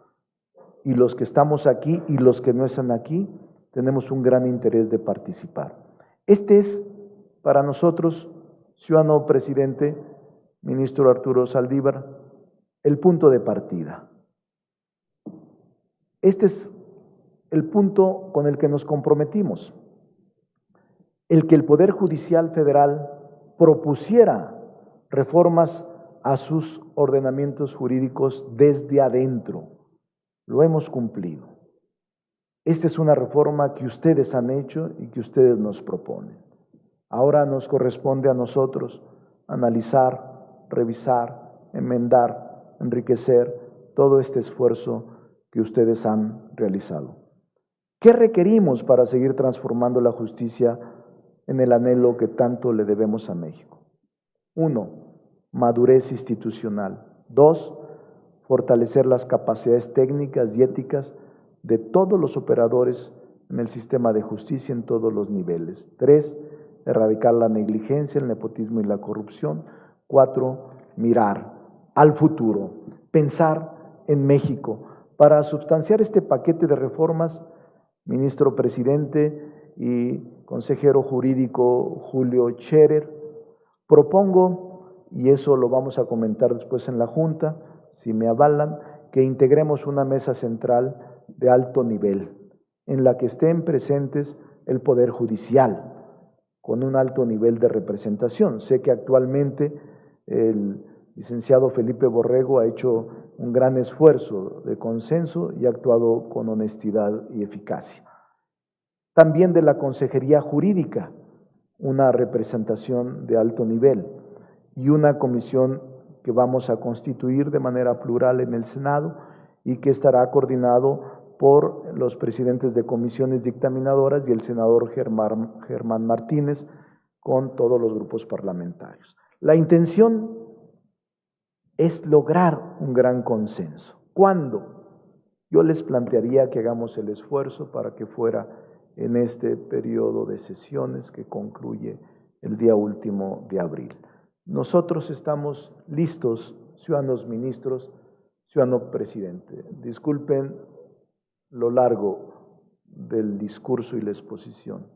y los que estamos aquí y los que no están aquí tenemos un gran interés de participar. Este es para nosotros, ciudadano presidente, ministro Arturo Saldívar, el punto de partida. Este es el punto con el que nos comprometimos, el que el Poder Judicial Federal propusiera reformas a sus ordenamientos jurídicos desde adentro. Lo hemos cumplido. Esta es una reforma que ustedes han hecho y que ustedes nos proponen. Ahora nos corresponde a nosotros analizar, revisar, enmendar, enriquecer todo este esfuerzo que ustedes han realizado. ¿Qué requerimos para seguir transformando la justicia en el anhelo que tanto le debemos a México? 1. Madurez institucional. 2. Fortalecer las capacidades técnicas y éticas de todos los operadores en el sistema de justicia en todos los niveles. 3. Erradicar la negligencia, el nepotismo y la corrupción. 4. Mirar al futuro, pensar en México. Para sustanciar este paquete de reformas, ministro presidente y consejero jurídico Julio Scherer, propongo, y eso lo vamos a comentar después en la Junta, si me avalan, que integremos una mesa central de alto nivel, en la que estén presentes el Poder Judicial, con un alto nivel de representación. Sé que actualmente el licenciado Felipe Borrego ha hecho un gran esfuerzo de consenso y ha actuado con honestidad y eficacia. También de la Consejería Jurídica, una representación de alto nivel y una comisión que vamos a constituir de manera plural en el Senado y que estará coordinado por los presidentes de comisiones dictaminadoras y el senador Germán Martínez con todos los grupos parlamentarios. La intención es lograr un gran consenso. ¿Cuándo? Yo les plantearía que hagamos el esfuerzo para que fuera en este periodo de sesiones que concluye el día último de abril. Nosotros estamos listos, ciudadanos ministros, ciudadano presidente. Disculpen lo largo del discurso y la exposición,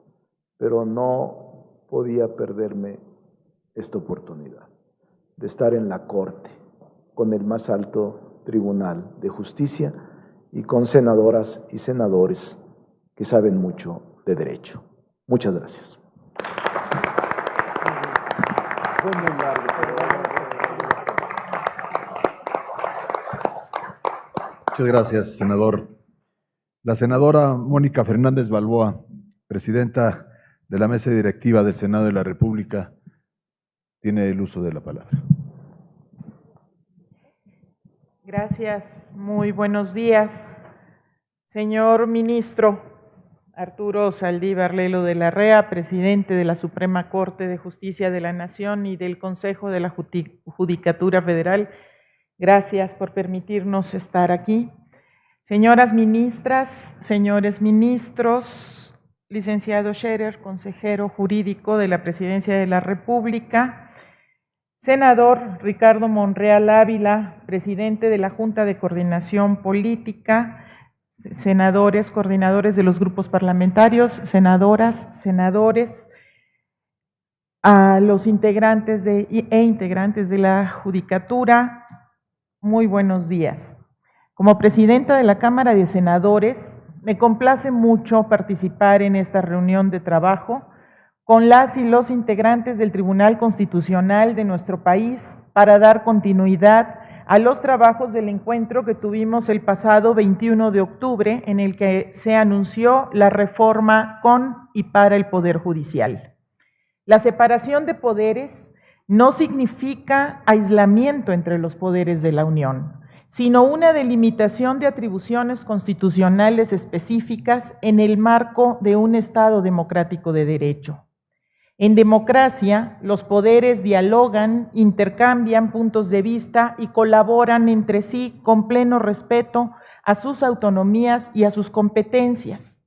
pero no podía perderme esta oportunidad de estar en la Corte con el más alto Tribunal de Justicia y con senadoras y senadores que saben mucho de derecho. Muchas gracias. Fue muy largo, Muchas gracias, senador. La senadora Mónica Fernández Balboa, presidenta de la mesa directiva del Senado de la República, tiene el uso de la palabra. Gracias, muy buenos días. Señor ministro Arturo Saldívar Lelo de la Rea, presidente de la Suprema Corte de Justicia de la Nación y del Consejo de la Judicatura Federal, gracias por permitirnos estar aquí. Señoras ministras, señores ministros, licenciado Scherer, consejero jurídico de la Presidencia de la República, senador Ricardo Monreal Ávila, presidente de la Junta de Coordinación Política, senadores, coordinadores de los grupos parlamentarios, senadoras, senadores, a los integrantes e integrantes de la Judicatura, muy buenos días. Como presidenta de la Cámara de Senadores, me complace mucho participar en esta reunión de trabajo con las y los integrantes del Tribunal Constitucional de nuestro país para dar continuidad a los trabajos del encuentro que tuvimos el pasado 21 de octubre, en el que se anunció la reforma con y para el Poder Judicial. La separación de poderes no significa aislamiento entre los poderes de la Unión, sino una delimitación de atribuciones constitucionales específicas en el marco de un Estado democrático de derecho. En democracia, los poderes dialogan, intercambian puntos de vista y colaboran entre sí con pleno respeto a sus autonomías y a sus competencias.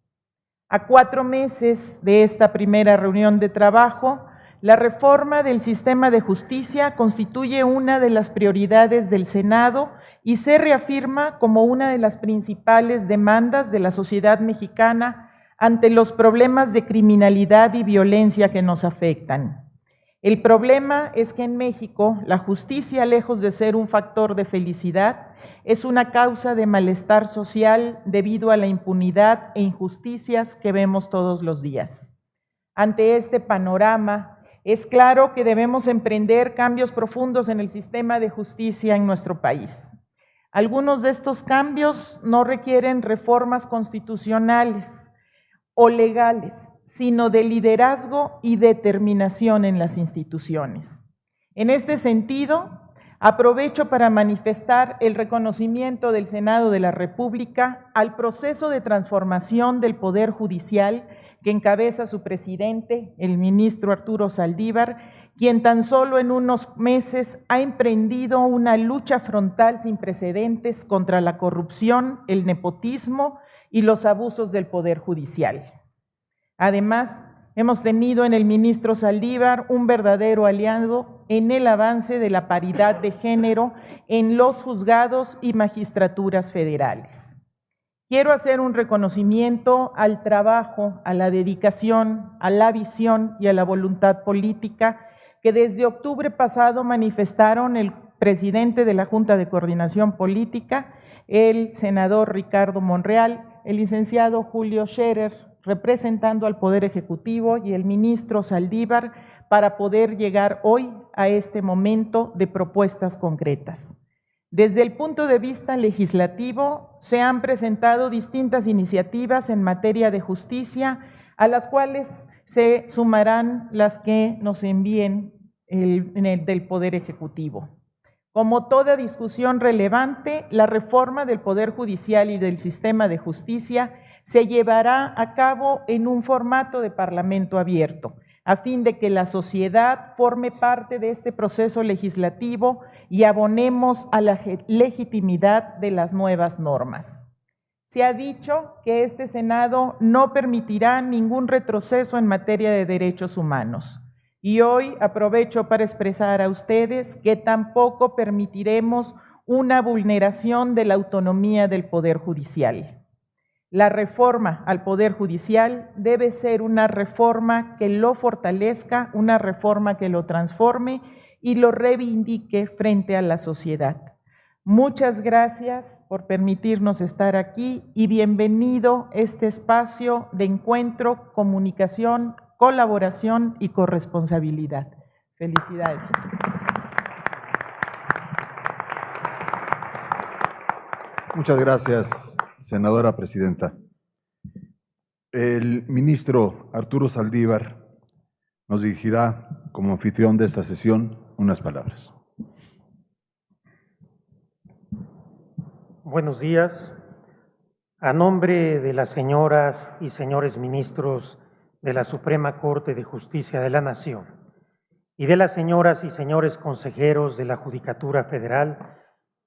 A 4 meses de esta primera reunión de trabajo, la reforma del sistema de justicia constituye una de las prioridades del Senado y se reafirma como una de las principales demandas de la sociedad mexicana ante los problemas de criminalidad y violencia que nos afectan. El problema es que en México la justicia, lejos de ser un factor de felicidad, es una causa de malestar social debido a la impunidad e injusticias que vemos todos los días. Ante este panorama, es claro que debemos emprender cambios profundos en el sistema de justicia en nuestro país. Algunos de estos cambios no requieren reformas constitucionales o legales, sino de liderazgo y determinación en las instituciones. En este sentido, aprovecho para manifestar el reconocimiento del Senado de la República al proceso de transformación del Poder Judicial que encabeza su presidente, el ministro Arturo Saldívar, quien tan solo en unos meses ha emprendido una lucha frontal sin precedentes contra la corrupción, el nepotismo y los abusos del Poder Judicial. Además, hemos tenido en el ministro Saldívar un verdadero aliado en el avance de la paridad de género en los juzgados y magistraturas federales. Quiero hacer un reconocimiento al trabajo, a la dedicación, a la visión y a la voluntad política que desde octubre pasado manifestaron el presidente de la Junta de Coordinación Política, el senador Ricardo Monreal, el licenciado Julio Scherer, representando al Poder Ejecutivo, y el ministro Saldívar, para poder llegar hoy a este momento de propuestas concretas. Desde el punto de vista legislativo, se han presentado distintas iniciativas en materia de justicia, a las cuales se sumarán las que nos envíen del Poder Ejecutivo. Como toda discusión relevante, la reforma del Poder Judicial y del sistema de justicia se llevará a cabo en un formato de parlamento abierto, a fin de que la sociedad forme parte de este proceso legislativo y abonemos a la legitimidad de las nuevas normas. Se ha dicho que este Senado no permitirá ningún retroceso en materia de derechos humanos. Y hoy aprovecho para expresar a ustedes que tampoco permitiremos una vulneración de la autonomía del Poder Judicial. La reforma al Poder Judicial debe ser una reforma que lo fortalezca, una reforma que lo transforme y lo reivindique frente a la sociedad. Muchas gracias por permitirnos estar aquí y bienvenido a este espacio de encuentro, comunicación, colaboración y corresponsabilidad. Felicidades. Muchas gracias, senadora presidenta. El ministro Arturo Saldívar nos dirigirá, como anfitrión de esta sesión, unas palabras. Buenos días. A nombre de las señoras y señores ministros de la Suprema Corte de Justicia de la Nación y de las señoras y señores consejeros de la Judicatura Federal,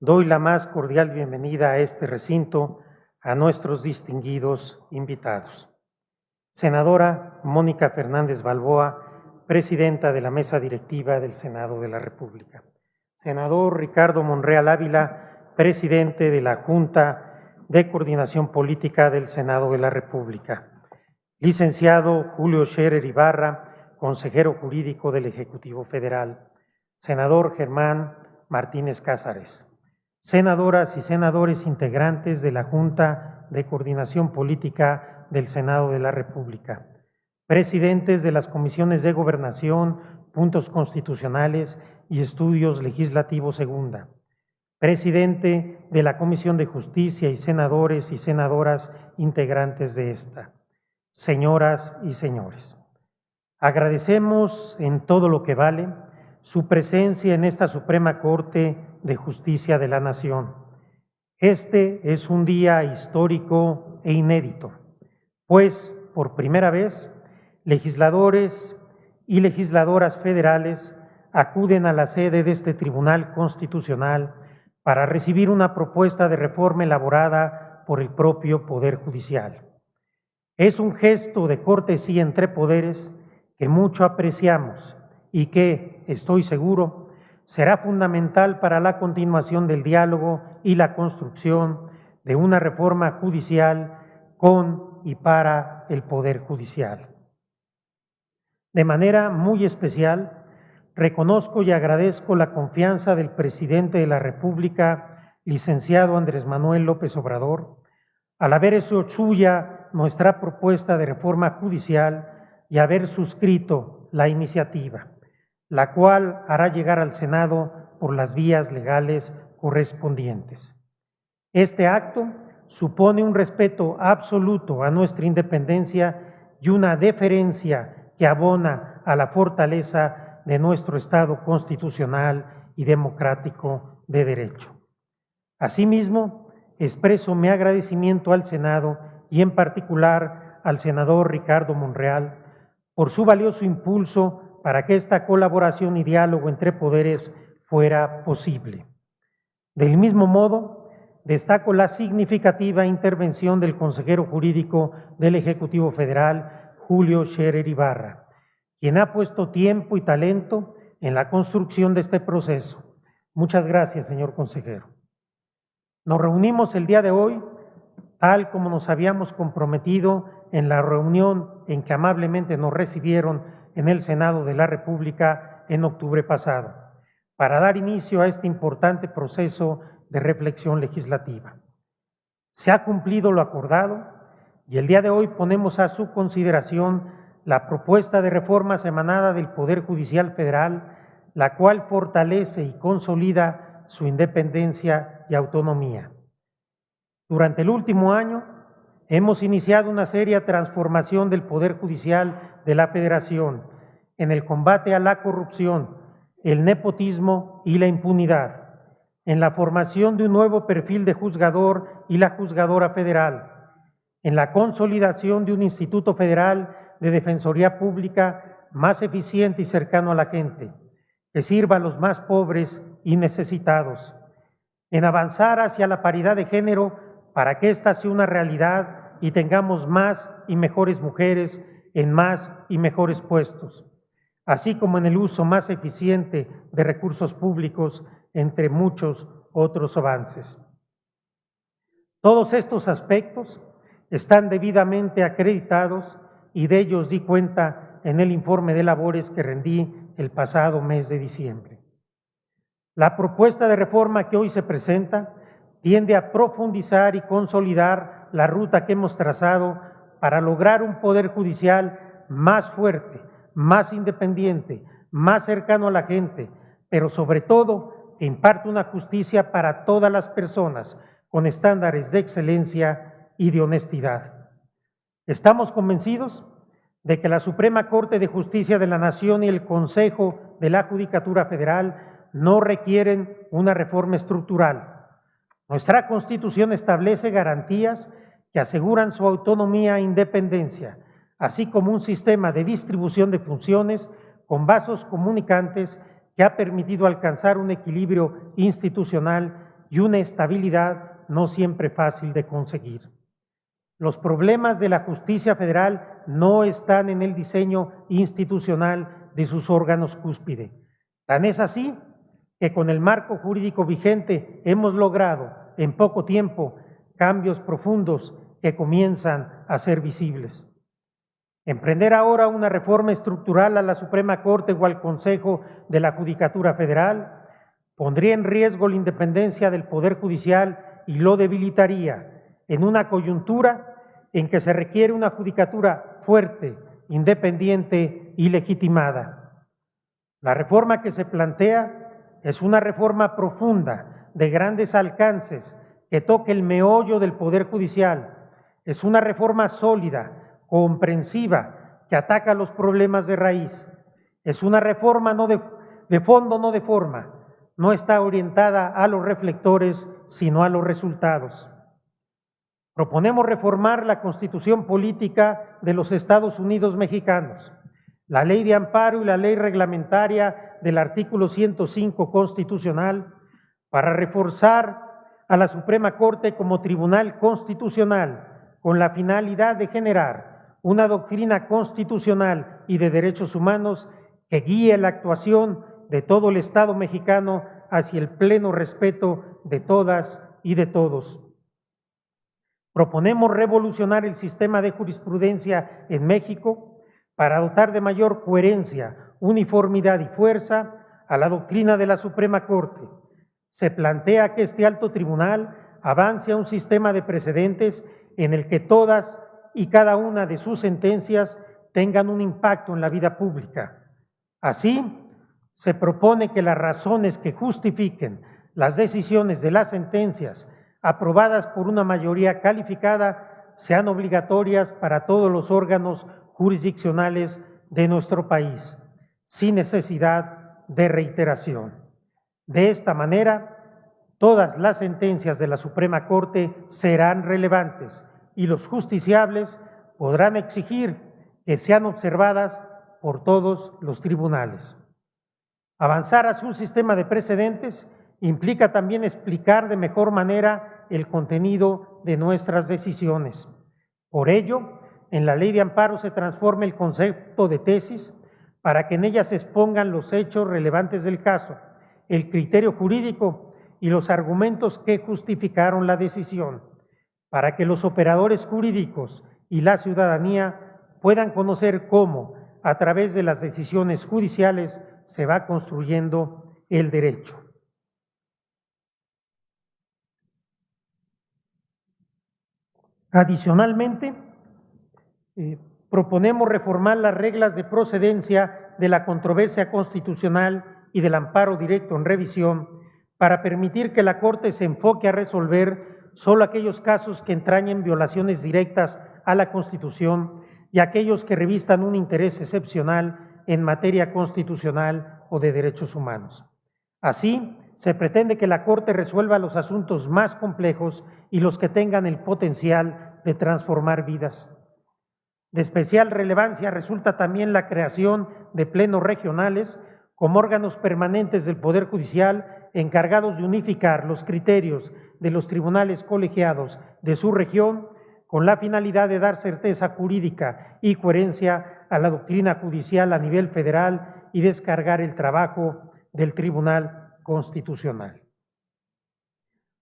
doy la más cordial bienvenida a este recinto a nuestros distinguidos invitados. Senadora Mónica Fernández Balboa, presidenta de la Mesa Directiva del Senado de la República. Senador Ricardo Monreal Ávila, presidente de la Junta de Coordinación Política del Senado de la República. Licenciado Julio Scherer Ibarra, consejero jurídico del Ejecutivo Federal. Senador Germán Martínez Cázares. Senadoras y senadores integrantes de la Junta de Coordinación Política del Senado de la República. Presidentes de las comisiones de Gobernación, Puntos Constitucionales y Estudios Legislativos Segunda. Presidente de la Comisión de Justicia y senadores y senadoras integrantes de esta. Señoras y señores, agradecemos en todo lo que vale su presencia en esta Suprema Corte de Justicia de la Nación. Este es un día histórico e inédito, pues por primera vez legisladores y legisladoras federales acuden a la sede de este Tribunal Constitucional para recibir una propuesta de reforma elaborada por el propio Poder Judicial. Es un gesto de cortesía entre poderes que mucho apreciamos y que, estoy seguro, será fundamental para la continuación del diálogo y la construcción de una reforma judicial con y para el Poder Judicial. De manera muy especial, reconozco y agradezco la confianza del presidente de la República, licenciado Andrés Manuel López Obrador, al haber hecho suya nuestra propuesta de reforma judicial y haber suscrito la iniciativa, la cual hará llegar al Senado por las vías legales correspondientes. Este acto supone un respeto absoluto a nuestra independencia y una deferencia que abona a la fortaleza de nuestro Estado constitucional y democrático de derecho. Asimismo, expreso mi agradecimiento al Senado y en particular al senador Ricardo Monreal por su valioso impulso para que esta colaboración y diálogo entre poderes fuera posible. Del mismo modo, destaco la significativa intervención del consejero jurídico del Ejecutivo Federal, Julio Scherer Ibarra, quien ha puesto tiempo y talento en la construcción de este proceso. Muchas gracias, señor consejero. Nos reunimos el día de hoy, tal como nos habíamos comprometido en la reunión en que amablemente nos recibieron en el Senado de la República en octubre pasado, para dar inicio a este importante proceso de reflexión legislativa. Se ha cumplido lo acordado y el día de hoy ponemos a su consideración la propuesta de reformas emanada del Poder Judicial Federal, la cual fortalece y consolida su independencia y autonomía. Durante el último año, hemos iniciado una seria transformación del Poder Judicial de la Federación en el combate a la corrupción, el nepotismo y la impunidad, en la formación de un nuevo perfil de juzgador y la juzgadora federal, en la consolidación de un Instituto Federal de Defensoría Pública más eficiente y cercano a la gente, que sirva a los más pobres y necesitados, en avanzar hacia la paridad de género para que ésta sea una realidad y tengamos más y mejores mujeres en más y mejores puestos, así como en el uso más eficiente de recursos públicos, entre muchos otros avances. Todos estos aspectos están debidamente acreditados y de ellos di cuenta en el informe de labores que rendí el pasado mes de diciembre. La propuesta de reforma que hoy se presenta tiende a profundizar y consolidar la ruta que hemos trazado para lograr un poder judicial más fuerte, más independiente, más cercano a la gente, pero sobre todo que imparte una justicia para todas las personas con estándares de excelencia y de honestidad. Estamos convencidos de que la Suprema Corte de Justicia de la Nación y el Consejo de la Judicatura Federal no requieren una reforma estructural. Nuestra Constitución establece garantías que aseguran su autonomía e independencia, así como un sistema de distribución de funciones con vasos comunicantes que ha permitido alcanzar un equilibrio institucional y una estabilidad no siempre fácil de conseguir. Los problemas de la justicia federal no están en el diseño institucional de sus órganos cúspide. Tan es así que con el marco jurídico vigente hemos logrado en poco tiempo cambios profundos que comienzan a ser visibles. Emprender ahora una reforma estructural a la Suprema Corte o al Consejo de la Judicatura Federal pondría en riesgo la independencia del Poder Judicial y lo debilitaría en una coyuntura en que se requiere una judicatura fuerte, independiente y legitimada. La reforma que se plantea es una reforma profunda, de grandes alcances, que toque el meollo del Poder Judicial. Es una reforma sólida, comprensiva, que ataca los problemas de raíz. Es una reforma no de fondo, no de forma. No está orientada a los reflectores, sino a los resultados. Proponemos reformar la Constitución Política de los Estados Unidos Mexicanos, la Ley de Amparo y la Ley Reglamentaria del artículo 105 constitucional para reforzar a la Suprema Corte como Tribunal Constitucional con la finalidad de generar una doctrina constitucional y de derechos humanos que guíe la actuación de todo el Estado mexicano hacia el pleno respeto de todas y de todos. Proponemos revolucionar el sistema de jurisprudencia en México para dotar de mayor coherencia, uniformidad y fuerza a la doctrina de la Suprema Corte. Se plantea que este alto tribunal avance a un sistema de precedentes en el que todas y cada una de sus sentencias tengan un impacto en la vida pública. Así, se propone que las razones que justifiquen las decisiones de las sentencias aprobadas por una mayoría calificada sean obligatorias para todos los órganos jurisdiccionales de nuestro país, sin necesidad de reiteración. De esta manera, todas las sentencias de la Suprema Corte serán relevantes y los justiciables podrán exigir que sean observadas por todos los tribunales. Avanzar hacia un sistema de precedentes implica también explicar de mejor manera el contenido de nuestras decisiones. Por ello, en la Ley de Amparo se transforma el concepto de tesis para que en ella se expongan los hechos relevantes del caso, el criterio jurídico y los argumentos que justificaron la decisión, para que los operadores jurídicos y la ciudadanía puedan conocer cómo, a través de las decisiones judiciales, se va construyendo el derecho. Adicionalmente, proponemos reformar las reglas de procedencia de la controversia constitucional y del amparo directo en revisión para permitir que la Corte se enfoque a resolver solo aquellos casos que entrañen violaciones directas a la Constitución y aquellos que revistan un interés excepcional en materia constitucional o de derechos humanos. Así, se pretende que la Corte resuelva los asuntos más complejos y los que tengan el potencial de transformar vidas. De especial relevancia resulta también la creación de plenos regionales como órganos permanentes del Poder Judicial encargados de unificar los criterios de los tribunales colegiados de su región con la finalidad de dar certeza jurídica y coherencia a la doctrina judicial a nivel federal y descargar el trabajo del Tribunal Constitucional.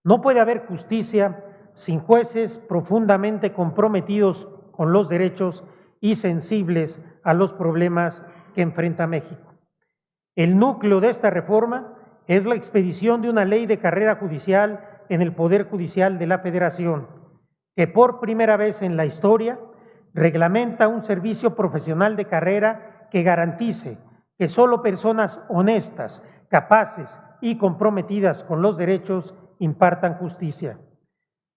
No puede haber justicia sin jueces profundamente comprometidos con los derechos y sensibles a los problemas que enfrenta México. El núcleo de esta reforma es la expedición de una ley de carrera judicial en el Poder Judicial de la Federación, que por primera vez en la historia reglamenta un servicio profesional de carrera que garantice que solo personas honestas, capaces y comprometidas con los derechos impartan justicia.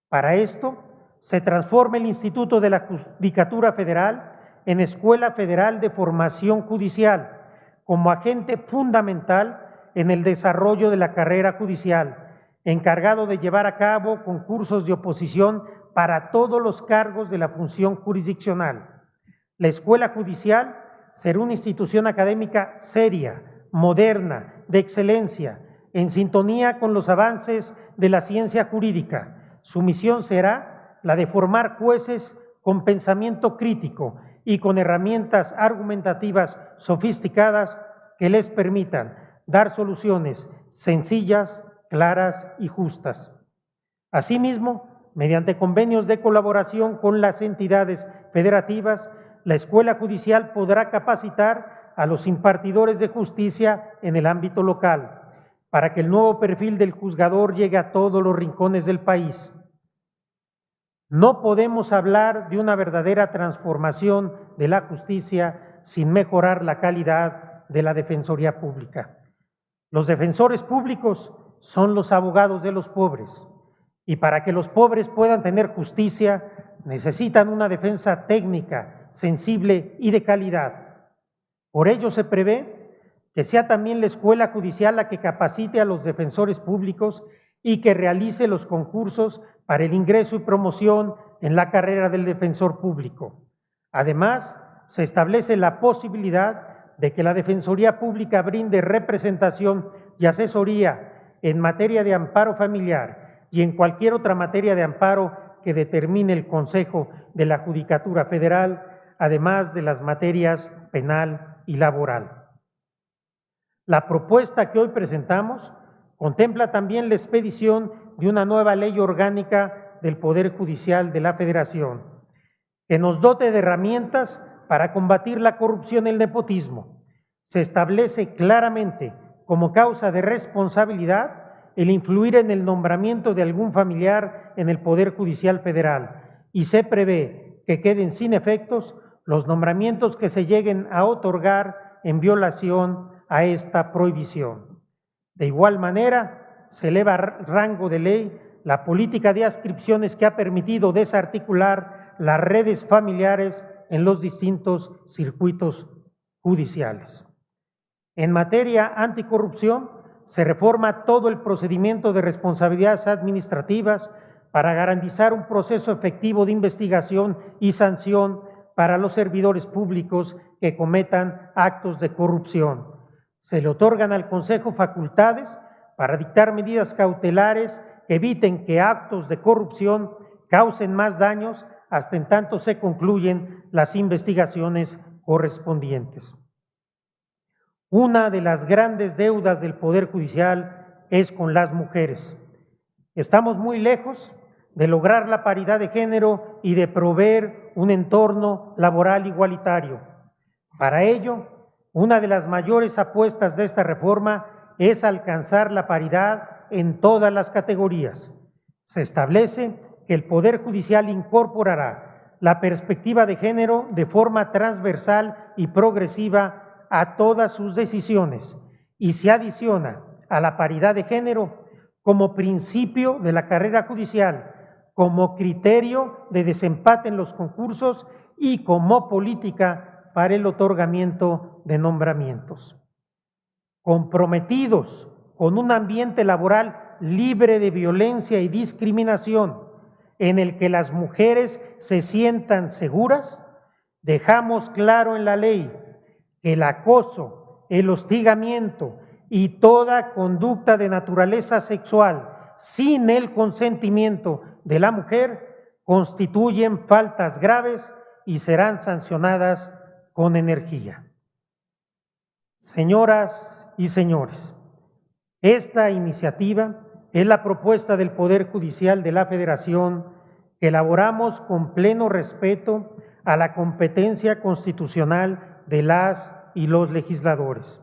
Para esto, se transforma el Instituto de la Judicatura Federal en Escuela Federal de Formación Judicial, como agente fundamental en el desarrollo de la carrera judicial, encargado de llevar a cabo concursos de oposición para todos los cargos de la función jurisdiccional. La Escuela Judicial será una institución académica seria, moderna, de excelencia, en sintonía con los avances de la ciencia jurídica. Su misión será la de formar jueces con pensamiento crítico y con herramientas argumentativas sofisticadas que les permitan dar soluciones sencillas, claras y justas. Asimismo, mediante convenios de colaboración con las entidades federativas, la Escuela Judicial podrá capacitar a los impartidores de justicia en el ámbito local, para que el nuevo perfil del juzgador llegue a todos los rincones del país. No podemos hablar de una verdadera transformación de la justicia sin mejorar la calidad de la Defensoría Pública. Los defensores públicos son los abogados de los pobres, y para que los pobres puedan tener justicia, necesitan una defensa técnica, sensible y de calidad. Por ello se prevé que sea también la Escuela Judicial la que capacite a los defensores públicos y que realice los concursos para el ingreso y promoción en la carrera del defensor público. Además, se establece la posibilidad de que la Defensoría Pública brinde representación y asesoría en materia de amparo familiar y en cualquier otra materia de amparo que determine el Consejo de la Judicatura Federal, además de las materias penal y laboral. La propuesta que hoy presentamos contempla también la expedición de una nueva ley orgánica del Poder Judicial de la Federación, que nos dote de herramientas para combatir la corrupción y el nepotismo. Se establece claramente como causa de responsabilidad el influir en el nombramiento de algún familiar en el Poder Judicial Federal y se prevé que queden sin efectos los nombramientos que se lleguen a otorgar en violación a esta prohibición. De igual manera, se eleva rango de ley la política de adscripciones que ha permitido desarticular las redes familiares en los distintos circuitos judiciales. En materia anticorrupción, se reforma todo el procedimiento de responsabilidades administrativas para garantizar un proceso efectivo de investigación y sanción para los servidores públicos que cometan actos de corrupción. Se le otorgan al Consejo facultades para dictar medidas cautelares que eviten que actos de corrupción causen más daños hasta en tanto se concluyen las investigaciones correspondientes. Una de las grandes deudas del Poder Judicial es con las mujeres. Estamos muy lejos de lograr la paridad de género y de proveer un entorno laboral igualitario. Para ello, una de las mayores apuestas de esta reforma es alcanzar la paridad en todas las categorías. Se establece que el Poder Judicial incorporará la perspectiva de género de forma transversal y progresiva a todas sus decisiones y se adiciona a la paridad de género como principio de la carrera judicial, como criterio de desempate en los concursos y como política para el otorgamiento de nombramientos. Comprometidos con un ambiente laboral libre de violencia y discriminación, en el que las mujeres se sientan seguras, dejamos claro en la ley que el acoso, el hostigamiento y toda conducta de naturaleza sexual sin el consentimiento de la mujer constituyen faltas graves y serán sancionadas con energía. Señoras y señores, esta iniciativa es la propuesta del Poder Judicial de la Federación que elaboramos con pleno respeto a la competencia constitucional de las y los legisladores.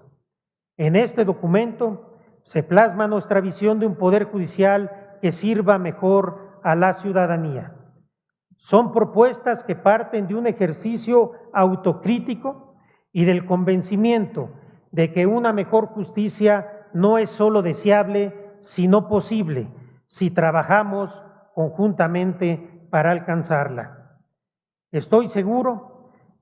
En este documento se plasma nuestra visión de un Poder Judicial que sirva mejor a la ciudadanía. Son propuestas que parten de un ejercicio autocrítico y del convencimiento de que una mejor justicia no es solo deseable, sino posible, si trabajamos conjuntamente para alcanzarla. Estoy seguro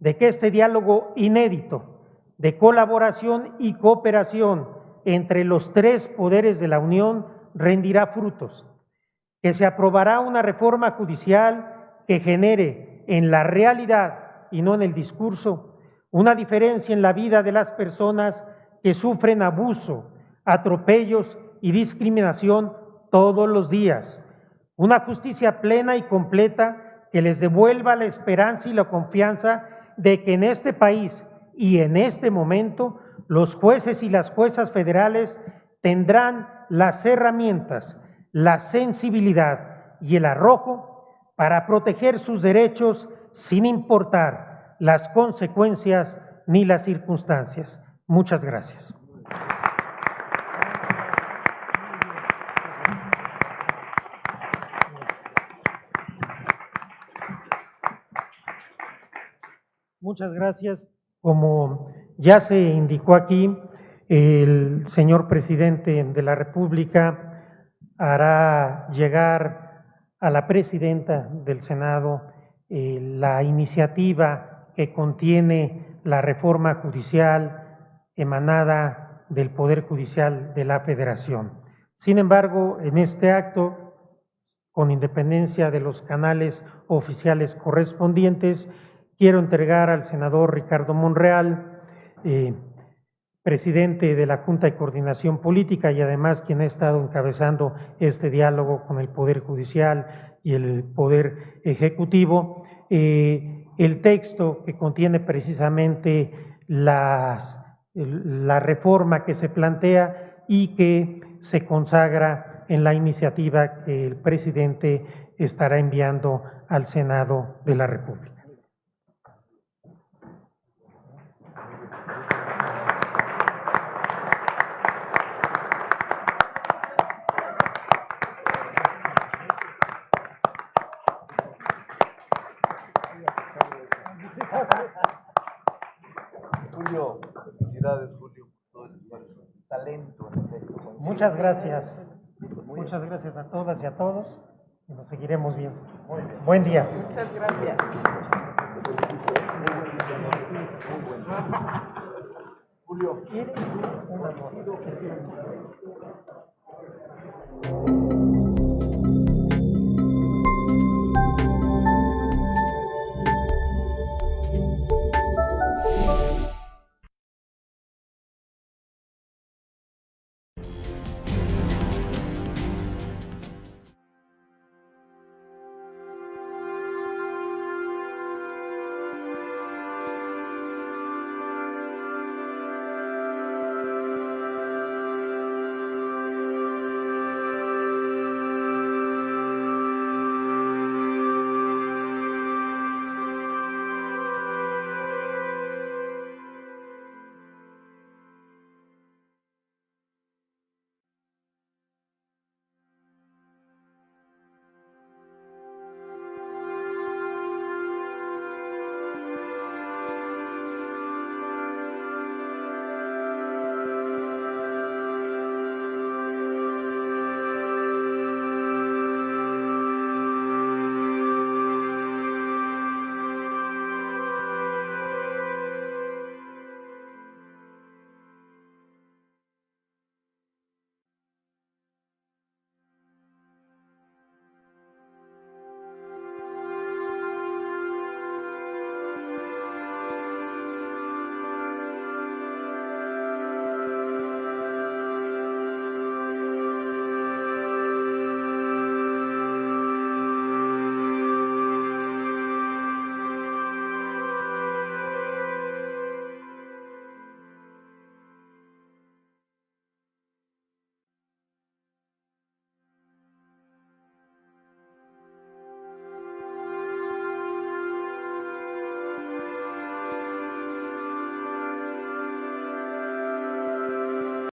de que este diálogo inédito de colaboración y cooperación entre los tres poderes de la Unión rendirá frutos, que se aprobará una reforma judicial que genere en la realidad y no en el discurso una diferencia en la vida de las personas que sufren abuso, atropellos y discriminación todos los días. Una justicia plena y completa que les devuelva la esperanza y la confianza de que en este país y en este momento los jueces y las juezas federales tendrán las herramientas, la sensibilidad y el arrojo para proteger sus derechos sin importar las consecuencias ni las circunstancias. Muchas gracias. Muchas gracias. Como ya se indicó aquí, el señor presidente de la República hará llegar a la presidenta del Senado la iniciativa que contiene la reforma judicial emanada del Poder Judicial de la Federación. Sin embargo, en este acto, con independencia de los canales oficiales correspondientes, quiero entregar al senador Ricardo Monreal, presidente de la Junta de Coordinación Política y además quien ha estado encabezando este diálogo con el Poder Judicial y el Poder Ejecutivo, el texto que contiene precisamente la reforma que se plantea y que se consagra en la iniciativa que el presidente estará enviando al Senado de la República. Julio, felicidades, Julio, por todo el esfuerzo, talento, en efecto. Muchas gracias. Muchas gracias a todas y a todos. Y nos seguiremos viendo. Buen día. Muchas gracias. Julio, ¿Quieres un amor?